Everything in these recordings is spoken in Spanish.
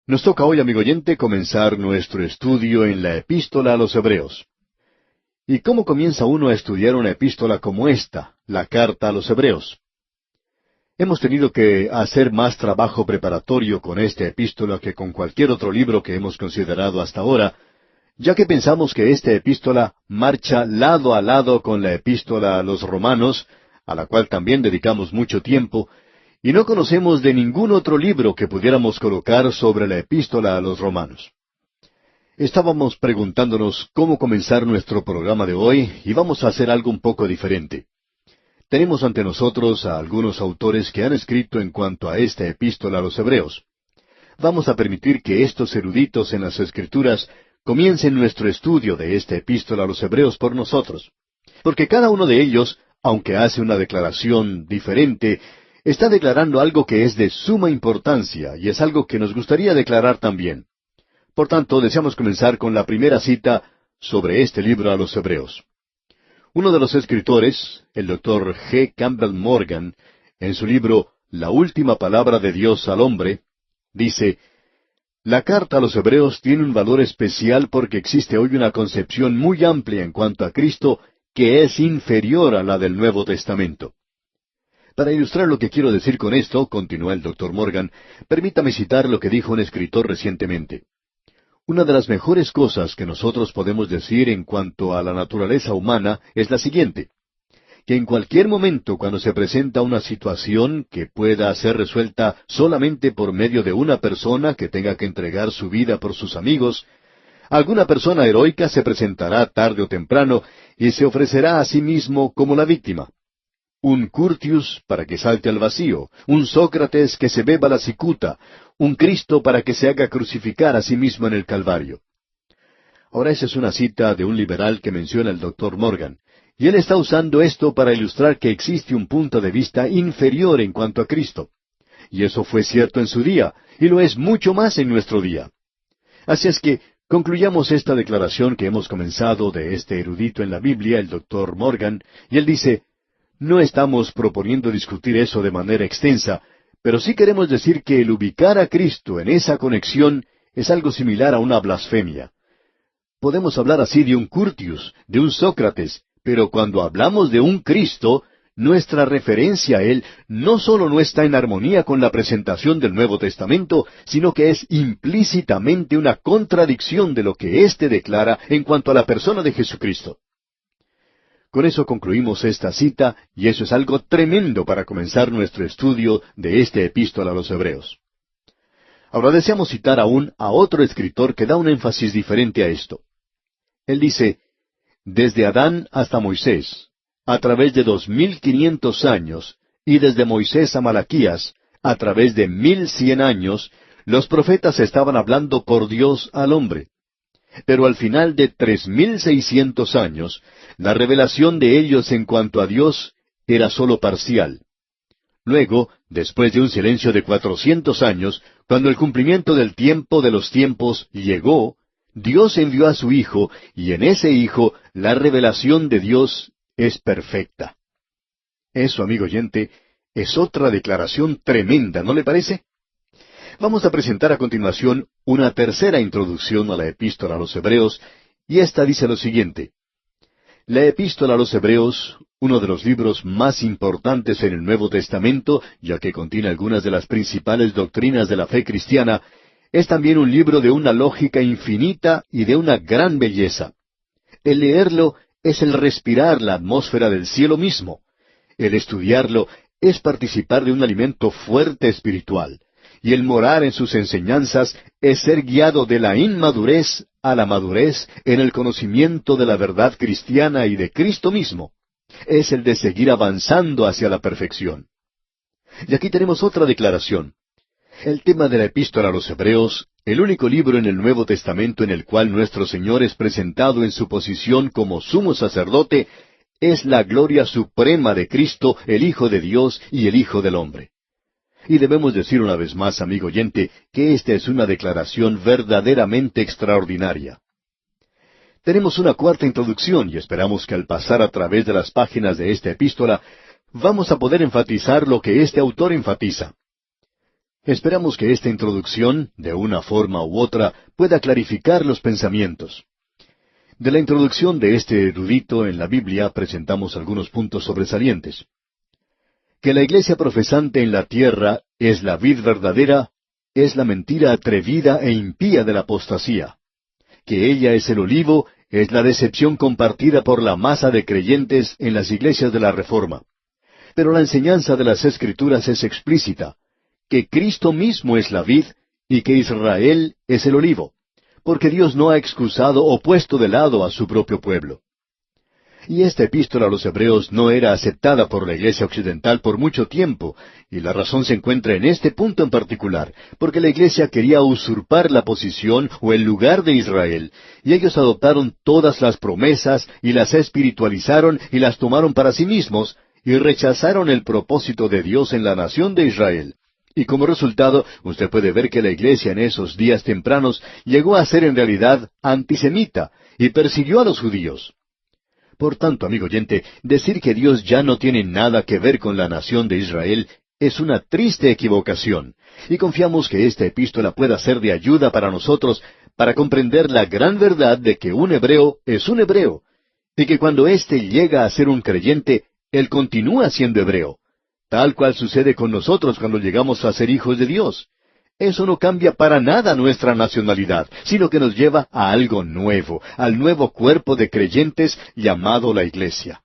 Nos toca hoy, amigo oyente, comenzar nuestro estudio en la Epístola a los Hebreos. ¿Y cómo comienza uno a estudiar una epístola como esta, la Carta a los Hebreos? Hemos tenido que hacer más trabajo preparatorio con esta epístola que con cualquier otro libro que hemos considerado hasta ahora, ya que pensamos que esta epístola marcha lado a lado con la Epístola a los Romanos, a la cual también dedicamos mucho tiempo, y no conocemos de ningún otro libro que pudiéramos colocar sobre la Epístola a los Romanos. Estábamos preguntándonos cómo comenzar nuestro programa de hoy y vamos a hacer algo un poco diferente. Tenemos ante nosotros a algunos autores que han escrito en cuanto a esta Epístola a los Hebreos. Vamos a permitir que estos eruditos en las Escrituras comiencen nuestro estudio de esta Epístola a los Hebreos por nosotros. Porque cada uno de ellos, aunque hace una declaración diferente, está declarando algo que es de suma importancia y es algo que nos gustaría declarar también. Por tanto, deseamos comenzar con la primera cita sobre este libro a los Hebreos. Uno de los escritores, el Dr. G. Campbell Morgan, en su libro La última palabra de Dios al hombre, dice: la carta a los Hebreos tiene un valor especial porque existe hoy una concepción muy amplia en cuanto a Cristo que es inferior a la del Nuevo Testamento. Para ilustrar lo que quiero decir con esto, continúa el Dr. Morgan, permítame citar lo que dijo un escritor recientemente. Una de las mejores cosas que nosotros podemos decir en cuanto a la naturaleza humana es la siguiente: que en cualquier momento cuando se presenta una situación que pueda ser resuelta solamente por medio de una persona que tenga que entregar su vida por sus amigos, alguna persona heroica se presentará tarde o temprano y se ofrecerá a sí mismo como la víctima. Un Curtius para que salte al vacío, un Sócrates que se beba la cicuta, un Cristo para que se haga crucificar a sí mismo en el Calvario. Ahora esa es una cita de un liberal que menciona el Dr. Morgan, y él está usando esto para ilustrar que existe un punto de vista inferior en cuanto a Cristo. Y eso fue cierto en su día, y lo es mucho más en nuestro día. Así es que concluyamos esta declaración que hemos comenzado de este erudito en la Biblia, el Dr. Morgan, y él dice: no estamos proponiendo discutir eso de manera extensa, pero sí queremos decir que el ubicar a Cristo en esa conexión es algo similar a una blasfemia. Podemos hablar así de un Curtius, de un Sócrates, pero cuando hablamos de un Cristo, nuestra referencia a Él no solo no está en armonía con la presentación del Nuevo Testamento, sino que es implícitamente una contradicción de lo que éste declara en cuanto a la persona de Jesucristo. Con eso concluimos esta cita, y eso es algo tremendo para comenzar nuestro estudio de esta epístola a los Hebreos. Ahora deseamos citar aún a otro escritor que da un énfasis diferente a esto. Él dice: desde Adán hasta Moisés, a través de 2500 años, y desde Moisés a Malaquías, a través de 1100 años, los profetas estaban hablando por Dios al hombre. Pero al final de 3600 años, la revelación de ellos en cuanto a Dios era sólo parcial. Luego, después de un silencio de 400 años, cuando el cumplimiento del tiempo de los tiempos llegó, Dios envió a su Hijo, y en ese Hijo la revelación de Dios es perfecta. Eso, amigo oyente, es otra declaración tremenda, ¿no le parece? Vamos a presentar a continuación una tercera introducción a la Epístola a los Hebreos, y esta dice lo siguiente: la Epístola a los Hebreos, uno de los libros más importantes en el Nuevo Testamento, ya que contiene algunas de las principales doctrinas de la fe cristiana, es también un libro de una lógica infinita y de una gran belleza. El leerlo es el respirar la atmósfera del cielo mismo. El estudiarlo es participar de un alimento fuerte espiritual. Y el morar en sus enseñanzas es ser guiado de la inmadurez a la madurez en el conocimiento de la verdad cristiana y de Cristo mismo. Es el de seguir avanzando hacia la perfección. Y aquí tenemos otra declaración. El tema de la Epístola a los Hebreos, el único libro en el Nuevo Testamento en el cual nuestro Señor es presentado en su posición como sumo sacerdote, es la gloria suprema de Cristo, el Hijo de Dios y el Hijo del hombre. Y debemos decir una vez más, amigo oyente, que esta es una declaración verdaderamente extraordinaria. Tenemos una cuarta introducción y esperamos que al pasar a través de las páginas de esta epístola, vamos a poder enfatizar lo que este autor enfatiza. Esperamos que esta introducción, de una forma u otra, pueda clarificar los pensamientos. De la introducción de este erudito en la Biblia presentamos algunos puntos sobresalientes. Que la iglesia profesante en la tierra es la vid verdadera, es la mentira atrevida e impía de la apostasía. Que ella es el olivo, es la decepción compartida por la masa de creyentes en las iglesias de la Reforma. Pero la enseñanza de las Escrituras es explícita, que Cristo mismo es la vid y que Israel es el olivo, porque Dios no ha excusado o puesto de lado a su propio pueblo. Y esta epístola a los Hebreos no era aceptada por la Iglesia occidental por mucho tiempo, y la razón se encuentra en este punto en particular, porque la Iglesia quería usurpar la posición o el lugar de Israel, y ellos adoptaron todas las promesas y las espiritualizaron y las tomaron para sí mismos, y rechazaron el propósito de Dios en la nación de Israel. Y como resultado, usted puede ver que la Iglesia en esos días tempranos llegó a ser en realidad antisemita, y persiguió a los judíos. Por tanto, amigo oyente, decir que Dios ya no tiene nada que ver con la nación de Israel es una triste equivocación, y confiamos que esta epístola pueda ser de ayuda para nosotros para comprender la gran verdad de que un hebreo es un hebreo, y que cuando éste llega a ser un creyente, él continúa siendo hebreo, tal cual sucede con nosotros cuando llegamos a ser hijos de Dios. Eso no cambia para nada nuestra nacionalidad, sino que nos lleva a algo nuevo, al nuevo cuerpo de creyentes llamado la Iglesia.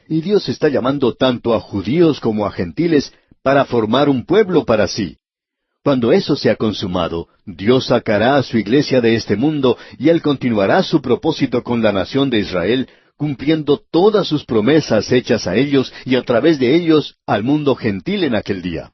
Y Dios está llamando tanto a judíos como a gentiles para formar un pueblo para sí. Cuando eso sea consumado, Dios sacará a su Iglesia de este mundo y Él continuará su propósito con la nación de Israel, cumpliendo todas sus promesas hechas a ellos y a través de ellos al mundo gentil en aquel día.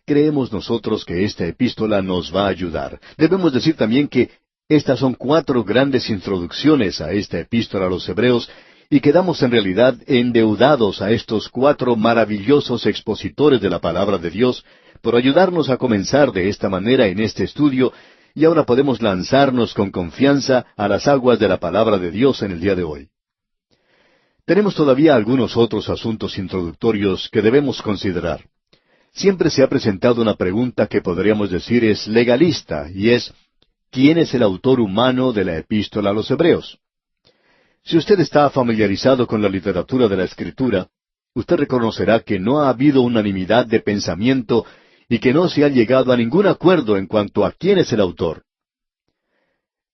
Creemos nosotros que esta epístola nos va a ayudar. Debemos decir también que estas son 4 grandes introducciones a esta epístola a los Hebreos, y quedamos en realidad endeudados a estos 4 maravillosos expositores de la palabra de Dios por ayudarnos a comenzar de esta manera en este estudio, y ahora podemos lanzarnos con confianza a las aguas de la palabra de Dios en el día de hoy. Tenemos todavía algunos otros asuntos introductorios que debemos considerar. Siempre se ha presentado una pregunta que podríamos decir es legalista, y es, ¿quién es el autor humano de la epístola a los Hebreos? Si usted está familiarizado con la literatura de la Escritura, usted reconocerá que no ha habido unanimidad de pensamiento y que no se ha llegado a ningún acuerdo en cuanto a quién es el autor.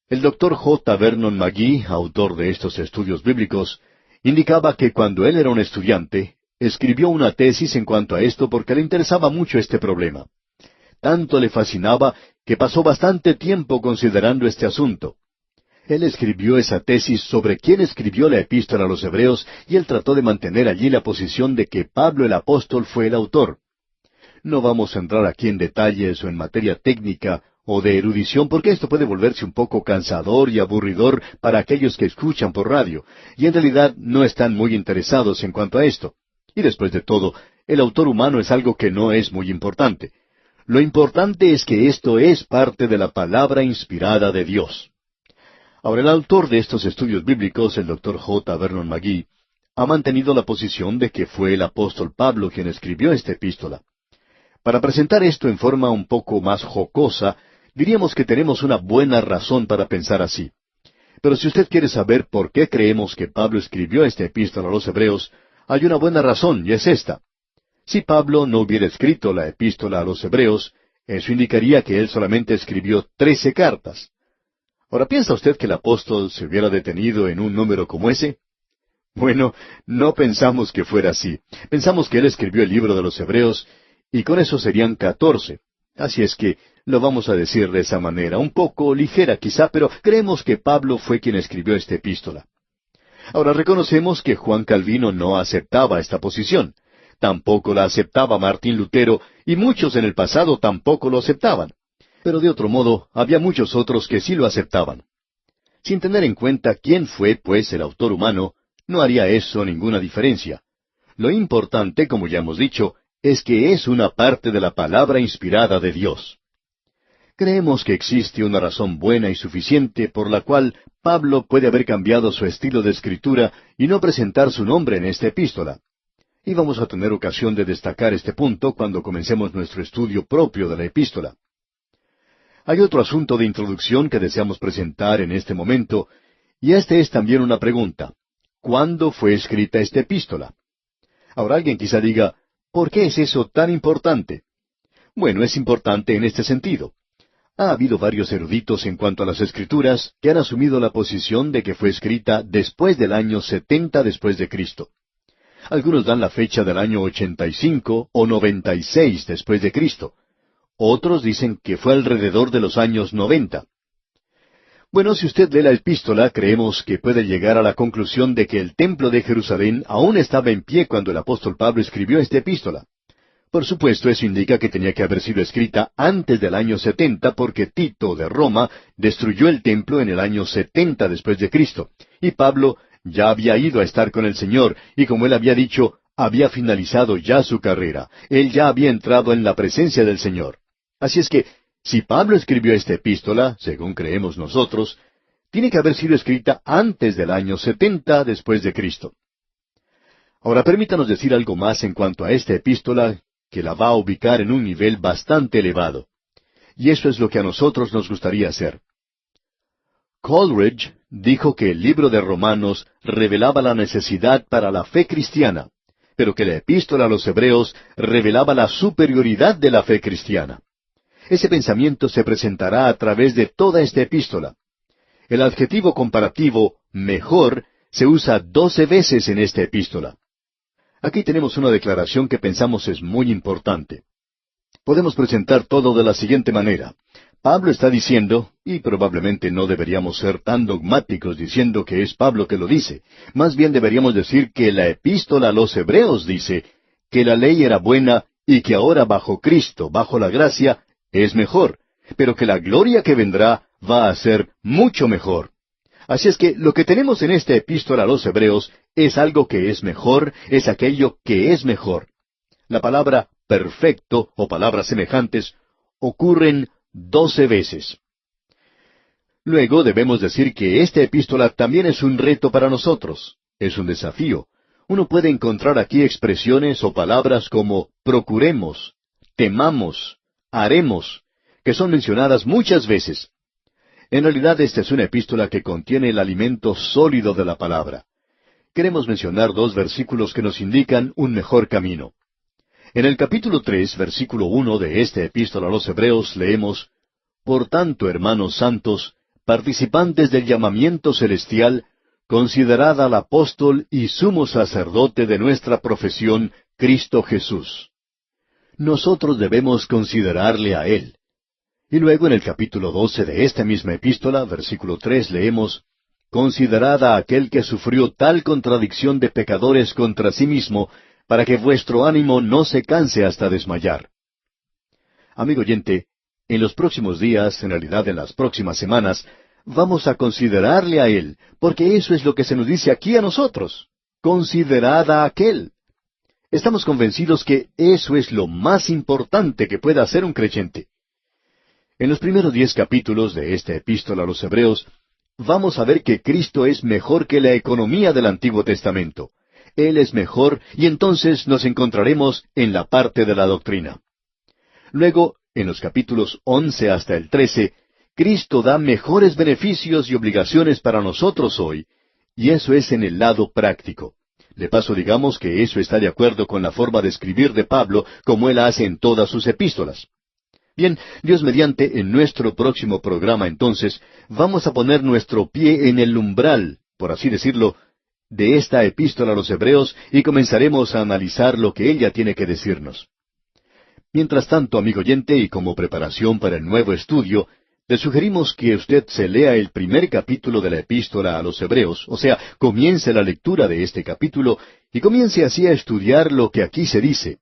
El doctor J. Vernon McGee, autor de estos estudios bíblicos, indicaba que cuando él era un estudiante, escribió una tesis en cuanto a esto porque le interesaba mucho este problema. Tanto le fascinaba que pasó bastante tiempo considerando este asunto. Él escribió esa tesis sobre quién escribió la epístola a los Hebreos y él trató de mantener allí la posición de que Pablo el apóstol fue el autor. No vamos a entrar aquí en detalles o en materia técnica o de erudición porque esto puede volverse un poco cansador y aburridor para aquellos que escuchan por radio, y en realidad no están muy interesados en cuanto a esto. Y después de todo, el autor humano es algo que no es muy importante. Lo importante es que esto es parte de la palabra inspirada de Dios. Ahora, el autor de estos estudios bíblicos, el doctor J. Vernon McGee, ha mantenido la posición de que fue el apóstol Pablo quien escribió esta epístola. Para presentar esto en forma un poco más jocosa, diríamos que tenemos una buena razón para pensar así. Pero si usted quiere saber por qué creemos que Pablo escribió esta epístola a los Hebreos, hay una buena razón, y es esta. Si Pablo no hubiera escrito la epístola a los Hebreos, eso indicaría que él solamente escribió 13 cartas. Ahora, ¿piensa usted que el apóstol se hubiera detenido en un número como ese? Bueno, no pensamos que fuera así. Pensamos que él escribió el libro de los Hebreos, y con eso serían 14. Así es que lo vamos a decir de esa manera, un poco ligera quizá, pero creemos que Pablo fue quien escribió esta epístola. Ahora reconocemos que Juan Calvino no aceptaba esta posición. Tampoco la aceptaba Martín Lutero, y muchos en el pasado tampoco lo aceptaban. Pero de otro modo, había muchos otros que sí lo aceptaban. Sin tener en cuenta quién fue, pues, el autor humano, no haría eso ninguna diferencia. Lo importante, como ya hemos dicho, es que es una parte de la palabra inspirada de Dios. Creemos que existe una razón buena y suficiente por la cual Pablo puede haber cambiado su estilo de escritura y no presentar su nombre en esta epístola. Y vamos a tener ocasión de destacar este punto cuando comencemos nuestro estudio propio de la epístola. Hay otro asunto de introducción que deseamos presentar en este momento, y este es también una pregunta. ¿Cuándo fue escrita esta epístola? Ahora alguien quizá diga, ¿por qué es eso tan importante? Bueno, es importante en este sentido. Ha habido varios eruditos en cuanto a las Escrituras que han asumido la posición de que fue escrita después del año 70 después de Cristo. Algunos dan la fecha del año 85 o 96 después de Cristo. Otros dicen que fue alrededor de los años 90. Bueno, si usted lee la epístola, creemos que puede llegar a la conclusión de que el templo de Jerusalén aún estaba en pie cuando el apóstol Pablo escribió esta epístola. Por supuesto, eso indica que tenía que haber sido escrita antes del año 70 porque Tito de Roma destruyó el templo en el año 70 después de Cristo. Y Pablo ya había ido a estar con el Señor, y como él había dicho, había finalizado ya su carrera. Él ya había entrado en la presencia del Señor. Así es que, si Pablo escribió esta epístola, según creemos nosotros, tiene que haber sido escrita antes del año 70 después de Cristo. Ahora permítanos decir algo más en cuanto a esta epístola, que la va a ubicar en un nivel bastante elevado. Y eso es lo que a nosotros nos gustaría hacer. Coleridge dijo que el libro de Romanos revelaba la necesidad para la fe cristiana, pero que la epístola a los Hebreos revelaba la superioridad de la fe cristiana. Ese pensamiento se presentará a través de toda esta epístola. El adjetivo comparativo mejor se usa 12 veces en esta epístola. Aquí tenemos una declaración que pensamos es muy importante. Podemos presentar todo de la siguiente manera. Pablo está diciendo, y probablemente no deberíamos ser tan dogmáticos diciendo que es Pablo que lo dice, más bien deberíamos decir que la epístola a los Hebreos dice que la ley era buena y que ahora bajo Cristo, bajo la gracia, es mejor, pero que la gloria que vendrá va a ser mucho mejor. Así es que lo que tenemos en esta epístola a los Hebreos es algo que es mejor, es aquello que es mejor. La palabra perfecto o palabras semejantes ocurren 12 veces. Luego debemos decir que esta epístola también es un reto para nosotros, es un desafío. Uno puede encontrar aquí expresiones o palabras como procuremos, temamos, haremos, que son mencionadas muchas veces. En realidad esta es una epístola que contiene el alimento sólido de la palabra. Queremos mencionar 2 versículos que nos indican un mejor camino. En el capítulo 3, versículo 1 de esta epístola a los Hebreos leemos, Por tanto, hermanos santos, participantes del llamamiento celestial, considerad al apóstol y sumo sacerdote de nuestra profesión, Cristo Jesús. Nosotros debemos considerarle a Él. Y luego en el capítulo 12 de esta misma epístola, versículo 3, leemos, Considerad a aquel que sufrió tal contradicción de pecadores contra sí mismo, para que vuestro ánimo no se canse hasta desmayar. Amigo oyente, en los próximos días, en realidad en las próximas semanas, vamos a considerarle a Él, porque eso es lo que se nos dice aquí a nosotros. Considerad a aquel. Estamos convencidos que eso es lo más importante que pueda hacer un creyente. En los primeros 10 capítulos de esta epístola a los Hebreos, vamos a ver que Cristo es mejor que la economía del Antiguo Testamento. Él es mejor, y entonces nos encontraremos en la parte de la doctrina. Luego, en los capítulos 11 hasta el 13, Cristo da mejores beneficios y obligaciones para nosotros hoy, y eso es en el lado práctico. De paso, digamos que eso está de acuerdo con la forma de escribir de Pablo, como él hace en todas sus epístolas. Bien, Dios mediante, en nuestro próximo programa entonces, vamos a poner nuestro pie en el umbral, por así decirlo, de esta epístola a los Hebreos y comenzaremos a analizar lo que ella tiene que decirnos. Mientras tanto, amigo oyente, y como preparación para el nuevo estudio, le sugerimos que usted se lea el primer capítulo de la epístola a los Hebreos, o sea, comience la lectura de este capítulo y comience así a estudiar lo que aquí se dice.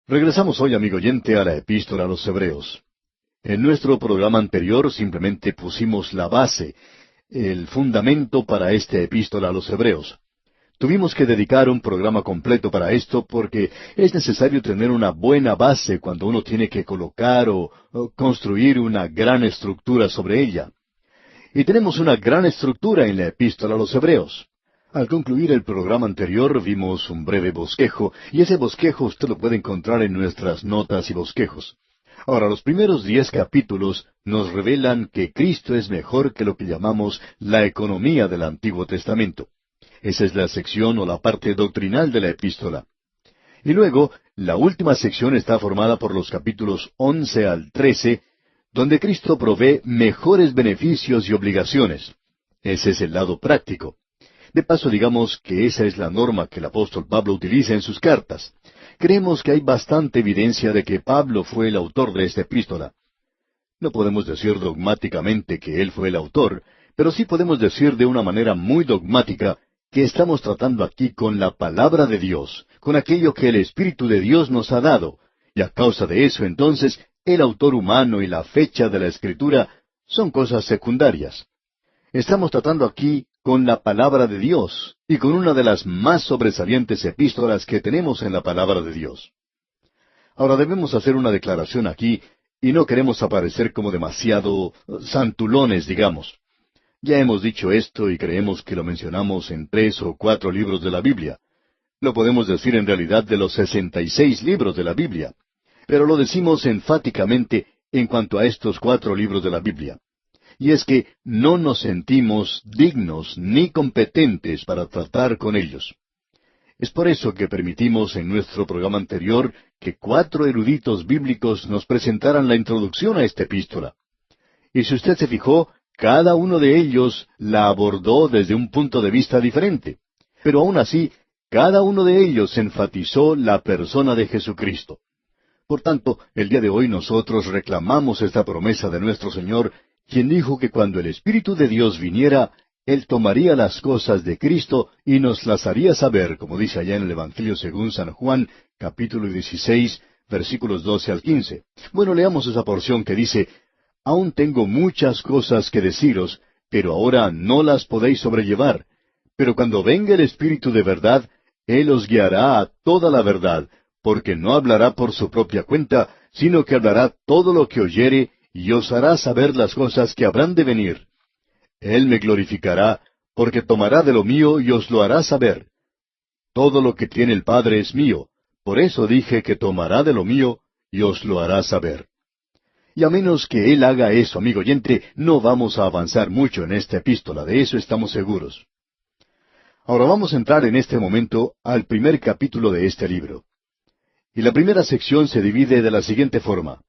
Regresamos hoy, amigo oyente, a la epístola a los Hebreos. En nuestro programa anterior simplemente pusimos la base, el fundamento para esta epístola a los Hebreos. Tuvimos que dedicar un programa completo para esto porque es necesario tener una buena base cuando uno tiene que colocar o construir una gran estructura sobre ella. Y tenemos una gran estructura en la epístola a los Hebreos. Al concluir el programa anterior vimos un breve bosquejo, y ese bosquejo usted lo puede encontrar en nuestras notas y bosquejos. Ahora, los primeros 10 capítulos nos revelan que Cristo es mejor que lo que llamamos la economía del Antiguo Testamento. Esa es la sección o la parte doctrinal de la epístola. Y luego, la última sección está formada por los capítulos 11 al 13, donde Cristo provee mejores beneficios y obligaciones. Ese es el lado práctico. De paso, digamos que esa es la norma que el apóstol Pablo utiliza en sus cartas. Creemos que hay bastante evidencia de que Pablo fue el autor de esta epístola. No podemos decir dogmáticamente que él fue el autor, pero sí podemos decir de una manera muy dogmática que estamos tratando aquí con la palabra de Dios, con aquello que el Espíritu de Dios nos ha dado, y a causa de eso entonces el autor humano y la fecha de la Escritura son cosas secundarias. Estamos tratando aquí con la palabra de Dios y con una de las más sobresalientes epístolas que tenemos en la palabra de Dios. Ahora debemos hacer una declaración aquí y no queremos aparecer como demasiado santulones, digamos. Ya hemos dicho esto y creemos que lo mencionamos en 3 o 4 libros de la Biblia. Lo podemos decir en realidad de los 66 libros de la Biblia, pero lo decimos enfáticamente en cuanto a estos 4 libros de la Biblia. Y es que no nos sentimos dignos ni competentes para tratar con ellos. Es por eso que permitimos en nuestro programa anterior que 4 eruditos bíblicos nos presentaran la introducción a esta epístola. Y si usted se fijó, cada uno de ellos la abordó desde un punto de vista diferente. Pero aún así, cada uno de ellos enfatizó la persona de Jesucristo. Por tanto, el día de hoy nosotros reclamamos esta promesa de nuestro Señor, quien dijo que cuando el Espíritu de Dios viniera, Él tomaría las cosas de Cristo y nos las haría saber, como dice allá en el Evangelio según San Juan, capítulo 16, versículos 12 al 15. Bueno, leamos esa porción que dice: Aún tengo muchas cosas que deciros, pero ahora no las podéis sobrellevar. Pero cuando venga el Espíritu de verdad, Él os guiará a toda la verdad, porque no hablará por su propia cuenta, sino que hablará todo lo que oyere, y os hará saber las cosas que habrán de venir. Él me glorificará, porque tomará de lo mío y os lo hará saber. Todo lo que tiene el Padre es mío, por eso dije que tomará de lo mío y os lo hará saber. Y a menos que Él haga eso, amigo oyente, no vamos a avanzar mucho en esta epístola, de eso estamos seguros. Ahora vamos a entrar en este momento al primer capítulo de este libro. Y la primera sección se divide de la siguiente forma.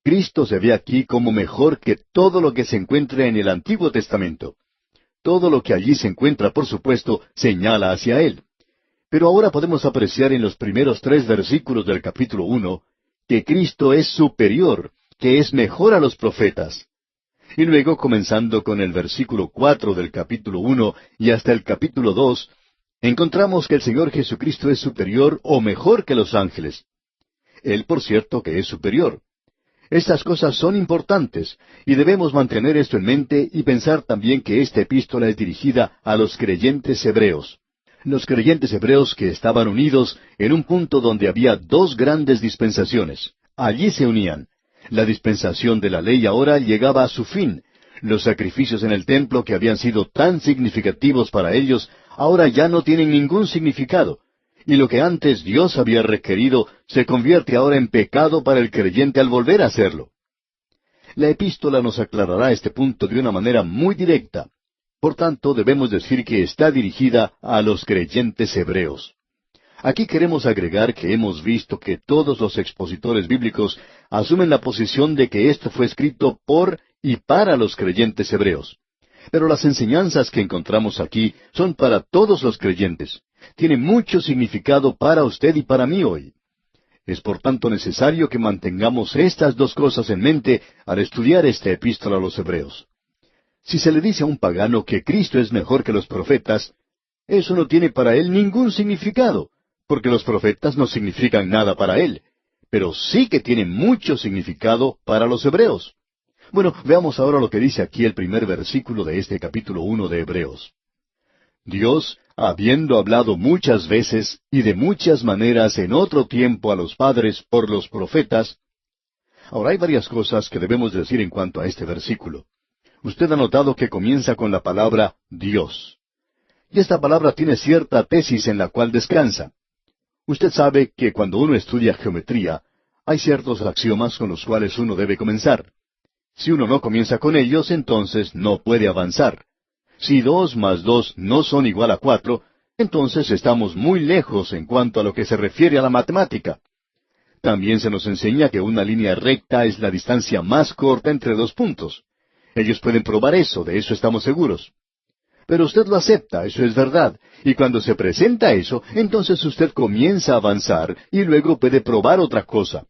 Cristo se ve aquí como mejor que todo lo que se encuentra en el Antiguo Testamento. Todo lo que allí se encuentra, por supuesto, señala hacia Él. Pero ahora podemos apreciar en los primeros 3 versículos del capítulo 1 que Cristo es superior, que es mejor a los profetas. Y luego, comenzando con el versículo 4 del capítulo 1 y hasta el capítulo 2, encontramos que el Señor Jesucristo es superior o mejor que los ángeles. Él, por cierto, que es superior. Estas cosas son importantes, y debemos mantener esto en mente y pensar también que esta epístola es dirigida a los creyentes hebreos. Los creyentes hebreos que estaban unidos en un punto donde había 2 grandes dispensaciones. Allí se unían. La dispensación de la ley ahora llegaba a su fin. Los sacrificios en el templo que habían sido tan significativos para ellos, ahora ya no tienen ningún significado. Y lo que antes Dios había requerido se convierte ahora en pecado para el creyente al volver a hacerlo. La epístola nos aclarará este punto de una manera muy directa. Por tanto, debemos decir que está dirigida a los creyentes hebreos. Aquí queremos agregar que hemos visto que todos los expositores bíblicos asumen la posición de que esto fue escrito por y para los creyentes hebreos. Pero las enseñanzas que encontramos aquí son para todos los creyentes. Tiene mucho significado para usted y para mí hoy. Es por tanto necesario que mantengamos estas 2 cosas en mente al estudiar esta epístola a los hebreos. Si se le dice a un pagano que Cristo es mejor que los profetas, eso no tiene para él ningún significado, porque los profetas no significan nada para él, pero sí que tienen mucho significado para los hebreos. Bueno, veamos ahora lo que dice aquí el primer versículo de este capítulo 1 de Hebreos. Dios, habiendo hablado muchas veces y de muchas maneras en otro tiempo a los padres por los profetas. Ahora hay varias cosas que debemos decir en cuanto a este versículo. Usted ha notado que comienza con la palabra Dios. Y esta palabra tiene cierta tesis en la cual descansa. Usted sabe que cuando uno estudia geometría, hay ciertos axiomas con los cuales uno debe comenzar. Si uno no comienza con ellos, entonces no puede avanzar. Si 2 más 2 no son igual a 4, entonces estamos muy lejos en cuanto a lo que se refiere a la matemática. También se nos enseña que una línea recta es la distancia más corta entre dos puntos. Ellos pueden probar eso, de eso estamos seguros. Pero usted lo acepta, eso es verdad. Y cuando se presenta eso, entonces usted comienza a avanzar y luego puede probar otra cosa.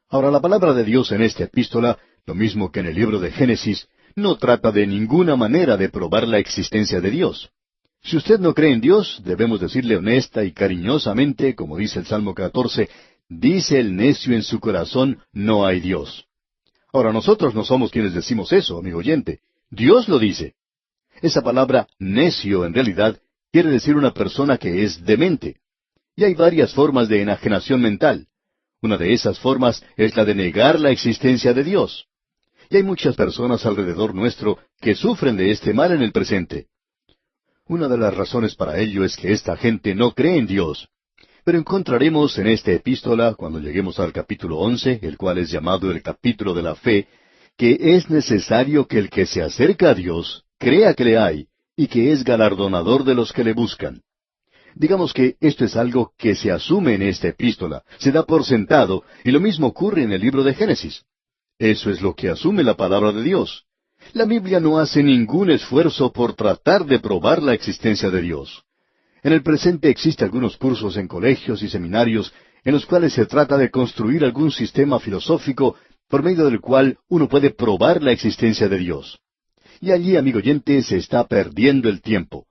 Ahora, la palabra de Dios en esta epístola, lo mismo que en el libro de Génesis, no trata de ninguna manera de probar la existencia de Dios. Si usted no cree en Dios, debemos decirle honesta y cariñosamente, como dice el Salmo 14, dice el necio en su corazón, no hay Dios. Ahora, nosotros no somos quienes decimos eso, amigo oyente. Dios lo dice. Esa palabra necio, en realidad, quiere decir una persona que es demente. Y hay varias formas de enajenación mental. Una de esas formas es la de negar la existencia de Dios. Y hay muchas personas alrededor nuestro que sufren de este mal en el presente. Una de las razones para ello es que esta gente no cree en Dios. Pero encontraremos en esta epístola, cuando lleguemos al capítulo 11, el cual es llamado el capítulo de la fe, que es necesario que el que se acerca a Dios crea que le hay, y que es galardonador de los que le buscan. Digamos que esto es algo que se asume en esta epístola, se da por sentado, y lo mismo ocurre en el libro de Génesis. Eso es lo que asume la palabra de Dios. La Biblia no hace ningún esfuerzo por tratar de probar la existencia de Dios. En el presente existen algunos cursos en colegios y seminarios en los cuales se trata de construir algún sistema filosófico por medio del cual uno puede probar la existencia de Dios. Y allí, amigo oyente, se está perdiendo el tiempo.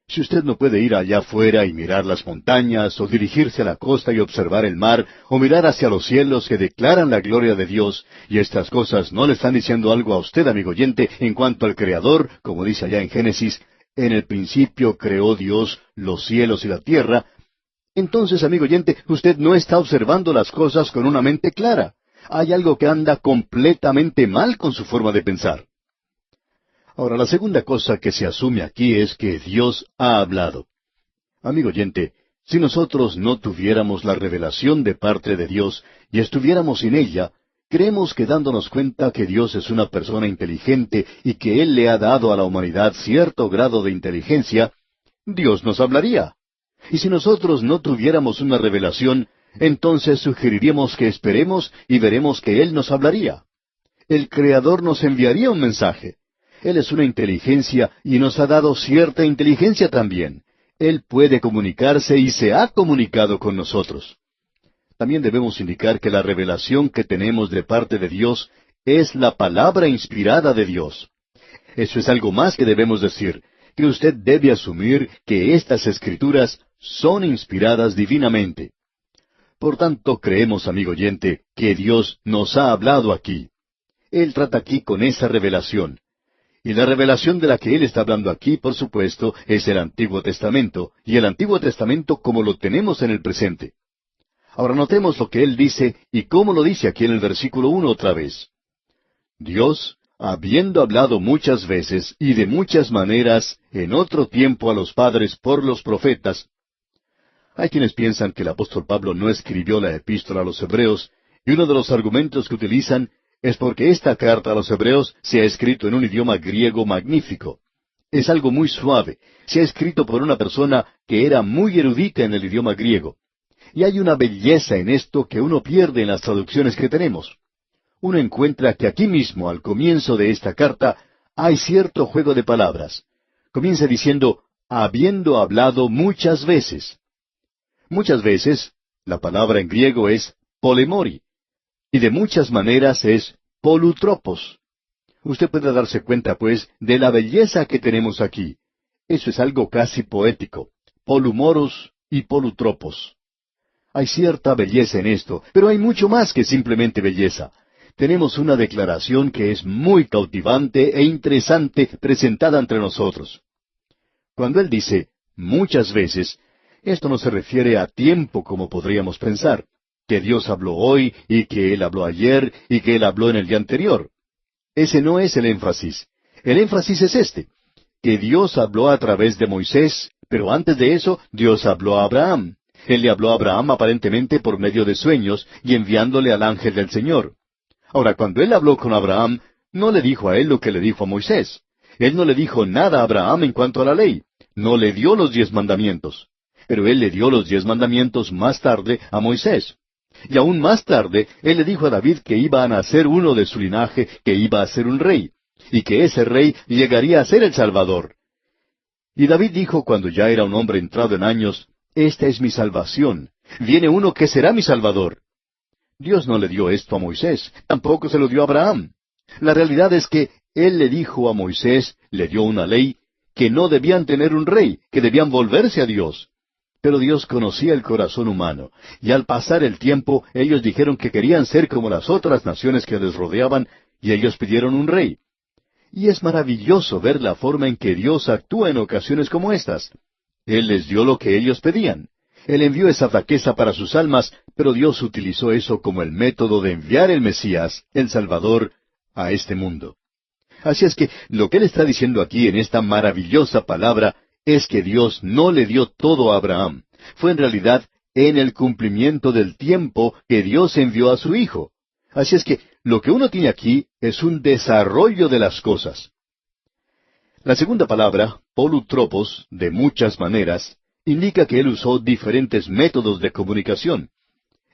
Si usted no puede ir allá afuera y mirar las montañas, o dirigirse a la costa y observar el mar, o mirar hacia los cielos que declaran la gloria de Dios, y estas cosas no le están diciendo algo a usted, amigo oyente, en cuanto al Creador, como dice allá en Génesis, en el principio creó Dios los cielos y la tierra, entonces, amigo oyente, usted no está observando las cosas con una mente clara. Hay algo que anda completamente mal con su forma de pensar. Ahora, la segunda cosa que se asume aquí es que Dios ha hablado. Amigo oyente, si nosotros no tuviéramos la revelación de parte de Dios y estuviéramos sin ella, creemos que dándonos cuenta que Dios es una persona inteligente y que Él le ha dado a la humanidad cierto grado de inteligencia, Dios nos hablaría. Y si nosotros no tuviéramos una revelación, entonces sugeriríamos que esperemos y veremos que Él nos hablaría. El Creador nos enviaría un mensaje. Él es una inteligencia y nos ha dado cierta inteligencia también. Él puede comunicarse y se ha comunicado con nosotros. También debemos indicar que la revelación que tenemos de parte de Dios es la palabra inspirada de Dios. Eso es algo más que debemos decir, que usted debe asumir que estas Escrituras son inspiradas divinamente. Por tanto, creemos, amigo oyente, que Dios nos ha hablado aquí. Él trata aquí con esa revelación. Y la revelación de la que Él está hablando aquí, por supuesto, es el Antiguo Testamento, y el Antiguo Testamento como lo tenemos en el presente. Ahora notemos lo que Él dice, y cómo lo dice aquí en el versículo 1 otra vez. Dios, habiendo hablado muchas veces y de muchas maneras en otro tiempo a los padres por los profetas. Hay quienes piensan que el apóstol Pablo no escribió la epístola a los Hebreos, y uno de los argumentos que utilizan es porque esta carta a los Hebreos se ha escrito en un idioma griego magnífico. Es algo muy suave. Se ha escrito por una persona que era muy erudita en el idioma griego. Y hay una belleza en esto que uno pierde en las traducciones que tenemos. Uno encuentra que aquí mismo, al comienzo de esta carta, hay cierto juego de palabras. Comienza diciendo, habiendo hablado muchas veces. Muchas veces, la palabra en griego es polemori. Y de muchas maneras es polutropos. Usted puede darse cuenta, pues, de la belleza que tenemos aquí. Eso es algo casi poético. Polumoros y polutropos. Hay cierta belleza en esto, pero hay mucho más que simplemente belleza. Tenemos una declaración que es muy cautivante e interesante presentada entre nosotros. Cuando él dice muchas veces, esto no se refiere a tiempo como podríamos pensar, que Dios habló hoy y que Él habló ayer y que Él habló en el día anterior. Ese no es el énfasis. El énfasis es este. que Dios habló a través de Moisés, pero antes de eso, Dios habló a Abraham. Él le habló a Abraham aparentemente por medio de sueños y enviándole al ángel del Señor. Ahora, cuando él habló con Abraham, no le dijo a él lo que le dijo a Moisés. Él no le dijo nada a Abraham en cuanto a la ley. No le dio los 10 mandamientos. Pero él le dio los 10 mandamientos más tarde a Moisés. Y aún más tarde, él le dijo a David que iba a nacer uno de su linaje, que iba a ser un rey, y que ese rey llegaría a ser el Salvador. Y David dijo cuando ya era un hombre entrado en años, esta es mi salvación. Viene uno que será mi Salvador. Dios no le dio esto a Moisés, tampoco se lo dio a Abraham. La realidad es que él le dijo a Moisés, le dio una ley, que no debían tener un rey, que debían volverse a Dios. Pero Dios conocía el corazón humano, y al pasar el tiempo ellos dijeron que querían ser como las otras naciones que les rodeaban, y ellos pidieron un rey. Y es maravilloso ver la forma en que Dios actúa en ocasiones como estas. Él les dio lo que ellos pedían. Él envió esa flaqueza para sus almas, pero Dios utilizó eso como el método de enviar el Mesías, el Salvador, a este mundo. Así es que lo que Él está diciendo aquí en esta maravillosa palabra es que Dios no le dio todo a Abraham. Fue en realidad en el cumplimiento del tiempo que Dios envió a su Hijo. Así es que lo que uno tiene aquí es un desarrollo de las cosas. La segunda palabra, polutropos, de muchas maneras, indica que él usó diferentes métodos de comunicación.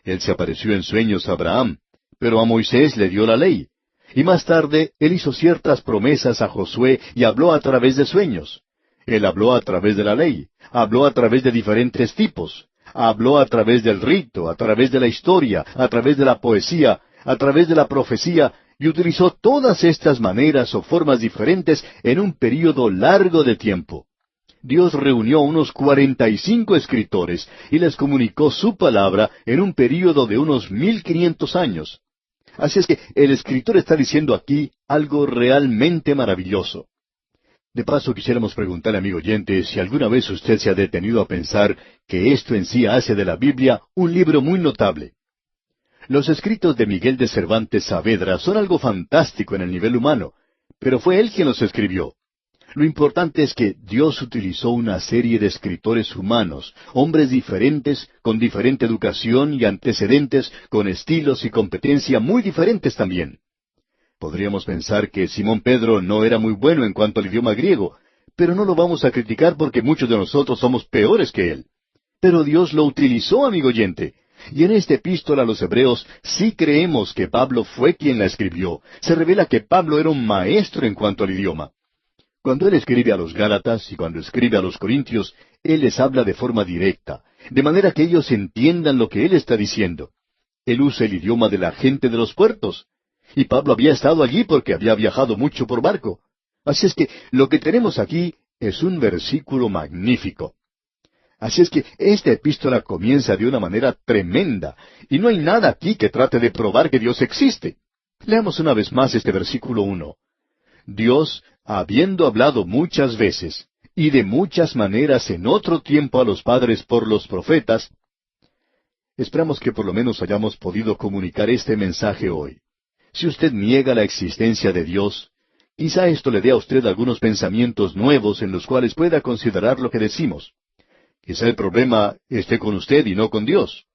Él se apareció en sueños a Abraham, pero a Moisés le dio la ley. Y más tarde, él hizo ciertas promesas a Josué y habló a través de sueños. Él habló a través de la ley, habló a través de diferentes tipos, habló a través del rito, a través de la historia, a través de la poesía, a través de la profecía, y utilizó todas estas maneras o formas diferentes en un período largo de tiempo. Dios reunió unos 45 escritores y les comunicó su palabra en un período de unos 1500 años. Así es que el escritor está diciendo aquí algo realmente maravilloso. De paso, quisiéramos preguntarle, amigo oyente, si alguna vez usted se ha detenido a pensar que esto en sí hace de la Biblia un libro muy notable. Los escritos de Miguel de Cervantes Saavedra son algo fantástico en el nivel humano, pero fue él quien los escribió. Lo importante es que Dios utilizó una serie de escritores humanos, hombres diferentes, con diferente educación y antecedentes, con estilos y competencia muy diferentes también. Podríamos pensar que Simón Pedro no era muy bueno en cuanto al idioma griego, pero no lo vamos a criticar porque muchos de nosotros somos peores que él. Pero Dios lo utilizó, amigo oyente. Y en esta epístola a los Hebreos sí creemos que Pablo fue quien la escribió. Se revela que Pablo era un maestro en cuanto al idioma. Cuando él escribe a los Gálatas y cuando escribe a los Corintios, él les habla de forma directa, de manera que ellos entiendan lo que él está diciendo. Él usa el idioma de la gente de los puertos. Y Pablo había estado allí porque había viajado mucho por barco. Así es que lo que tenemos aquí es un versículo magnífico. Así es que esta epístola comienza de una manera tremenda, y no hay nada aquí que trate de probar que Dios existe. Leamos una vez más este versículo 1. Dios, habiendo hablado muchas veces, y de muchas maneras en otro tiempo a los padres por los profetas. Esperamos que por lo menos hayamos podido comunicar este mensaje hoy. Si usted niega la existencia de Dios, quizá esto le dé a usted algunos pensamientos nuevos en los cuales pueda considerar lo que decimos. Quizá el problema esté con usted y no con Dios.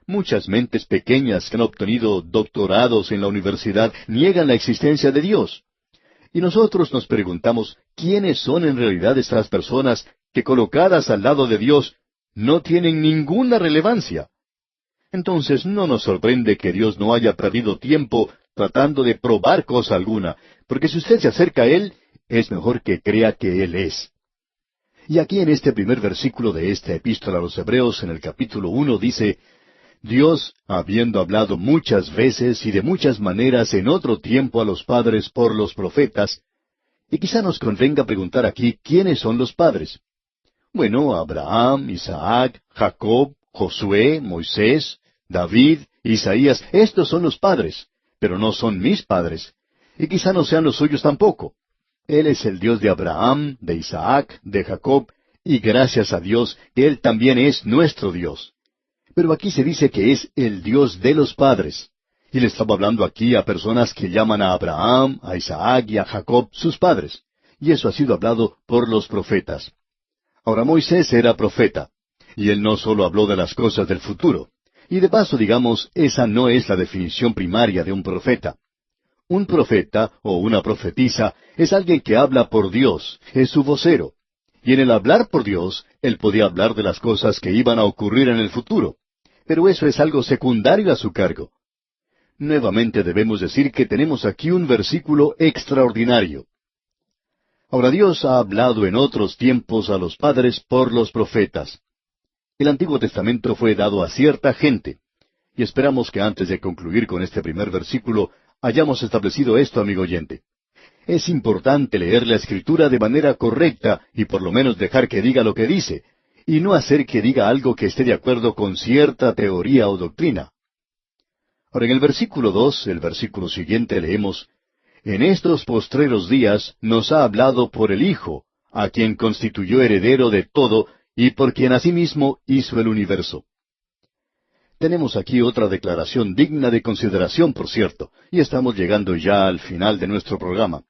Muchas mentes pequeñas que han obtenido doctorados en la universidad niegan la existencia de Dios. Y nosotros nos preguntamos, ¿quiénes son en realidad estas personas que colocadas al lado de Dios no tienen ninguna relevancia? Entonces no nos sorprende que Dios no haya perdido tiempo tratando de probar cosa alguna, porque si usted se acerca a Él, es mejor que crea que Él es. Y aquí en este primer versículo de esta epístola a los Hebreos, en el capítulo 1, dice, Dios, habiendo hablado muchas veces y de muchas maneras en otro tiempo a los padres por los profetas, y quizá nos convenga preguntar aquí quiénes son los padres. Bueno, Abraham, Isaac, Jacob, Josué, Moisés, David, Isaías, estos son los padres, pero no son mis padres, y quizá no sean los suyos tampoco. Él es el Dios de Abraham, de Isaac, de Jacob, y gracias a Dios que Él también es nuestro Dios. Pero aquí se dice que es el Dios de los padres. Y le estaba hablando aquí a personas que llaman a Abraham, a Isaac y a Jacob sus padres. y eso ha sido hablado por los profetas. Ahora Moisés era profeta, y él no solo habló de las cosas del futuro. Y de paso, digamos, esa no es la definición primaria de un profeta. Un profeta o una profetisa es alguien que habla por Dios, es su vocero. Y en el hablar por Dios, él podía hablar de las cosas que iban a ocurrir en el futuro. Pero eso es algo secundario a su cargo. Nuevamente debemos decir que tenemos aquí un versículo extraordinario. Ahora Dios ha hablado en otros tiempos a los padres por los profetas. El Antiguo Testamento fue dado a cierta gente. Y esperamos que antes de concluir con este primer versículo, hayamos establecido esto, amigo oyente. Es importante leer la Escritura de manera correcta y por lo menos dejar que diga lo que dice, y no hacer que diga algo que esté de acuerdo con cierta teoría o doctrina. Ahora en el versículo 2, el versículo siguiente, leemos, «En estos postreros días nos ha hablado por el Hijo, a quien constituyó heredero de todo, y por quien asimismo hizo el universo». Tenemos aquí otra declaración digna de consideración, por cierto, y estamos llegando ya al final de nuestro programa.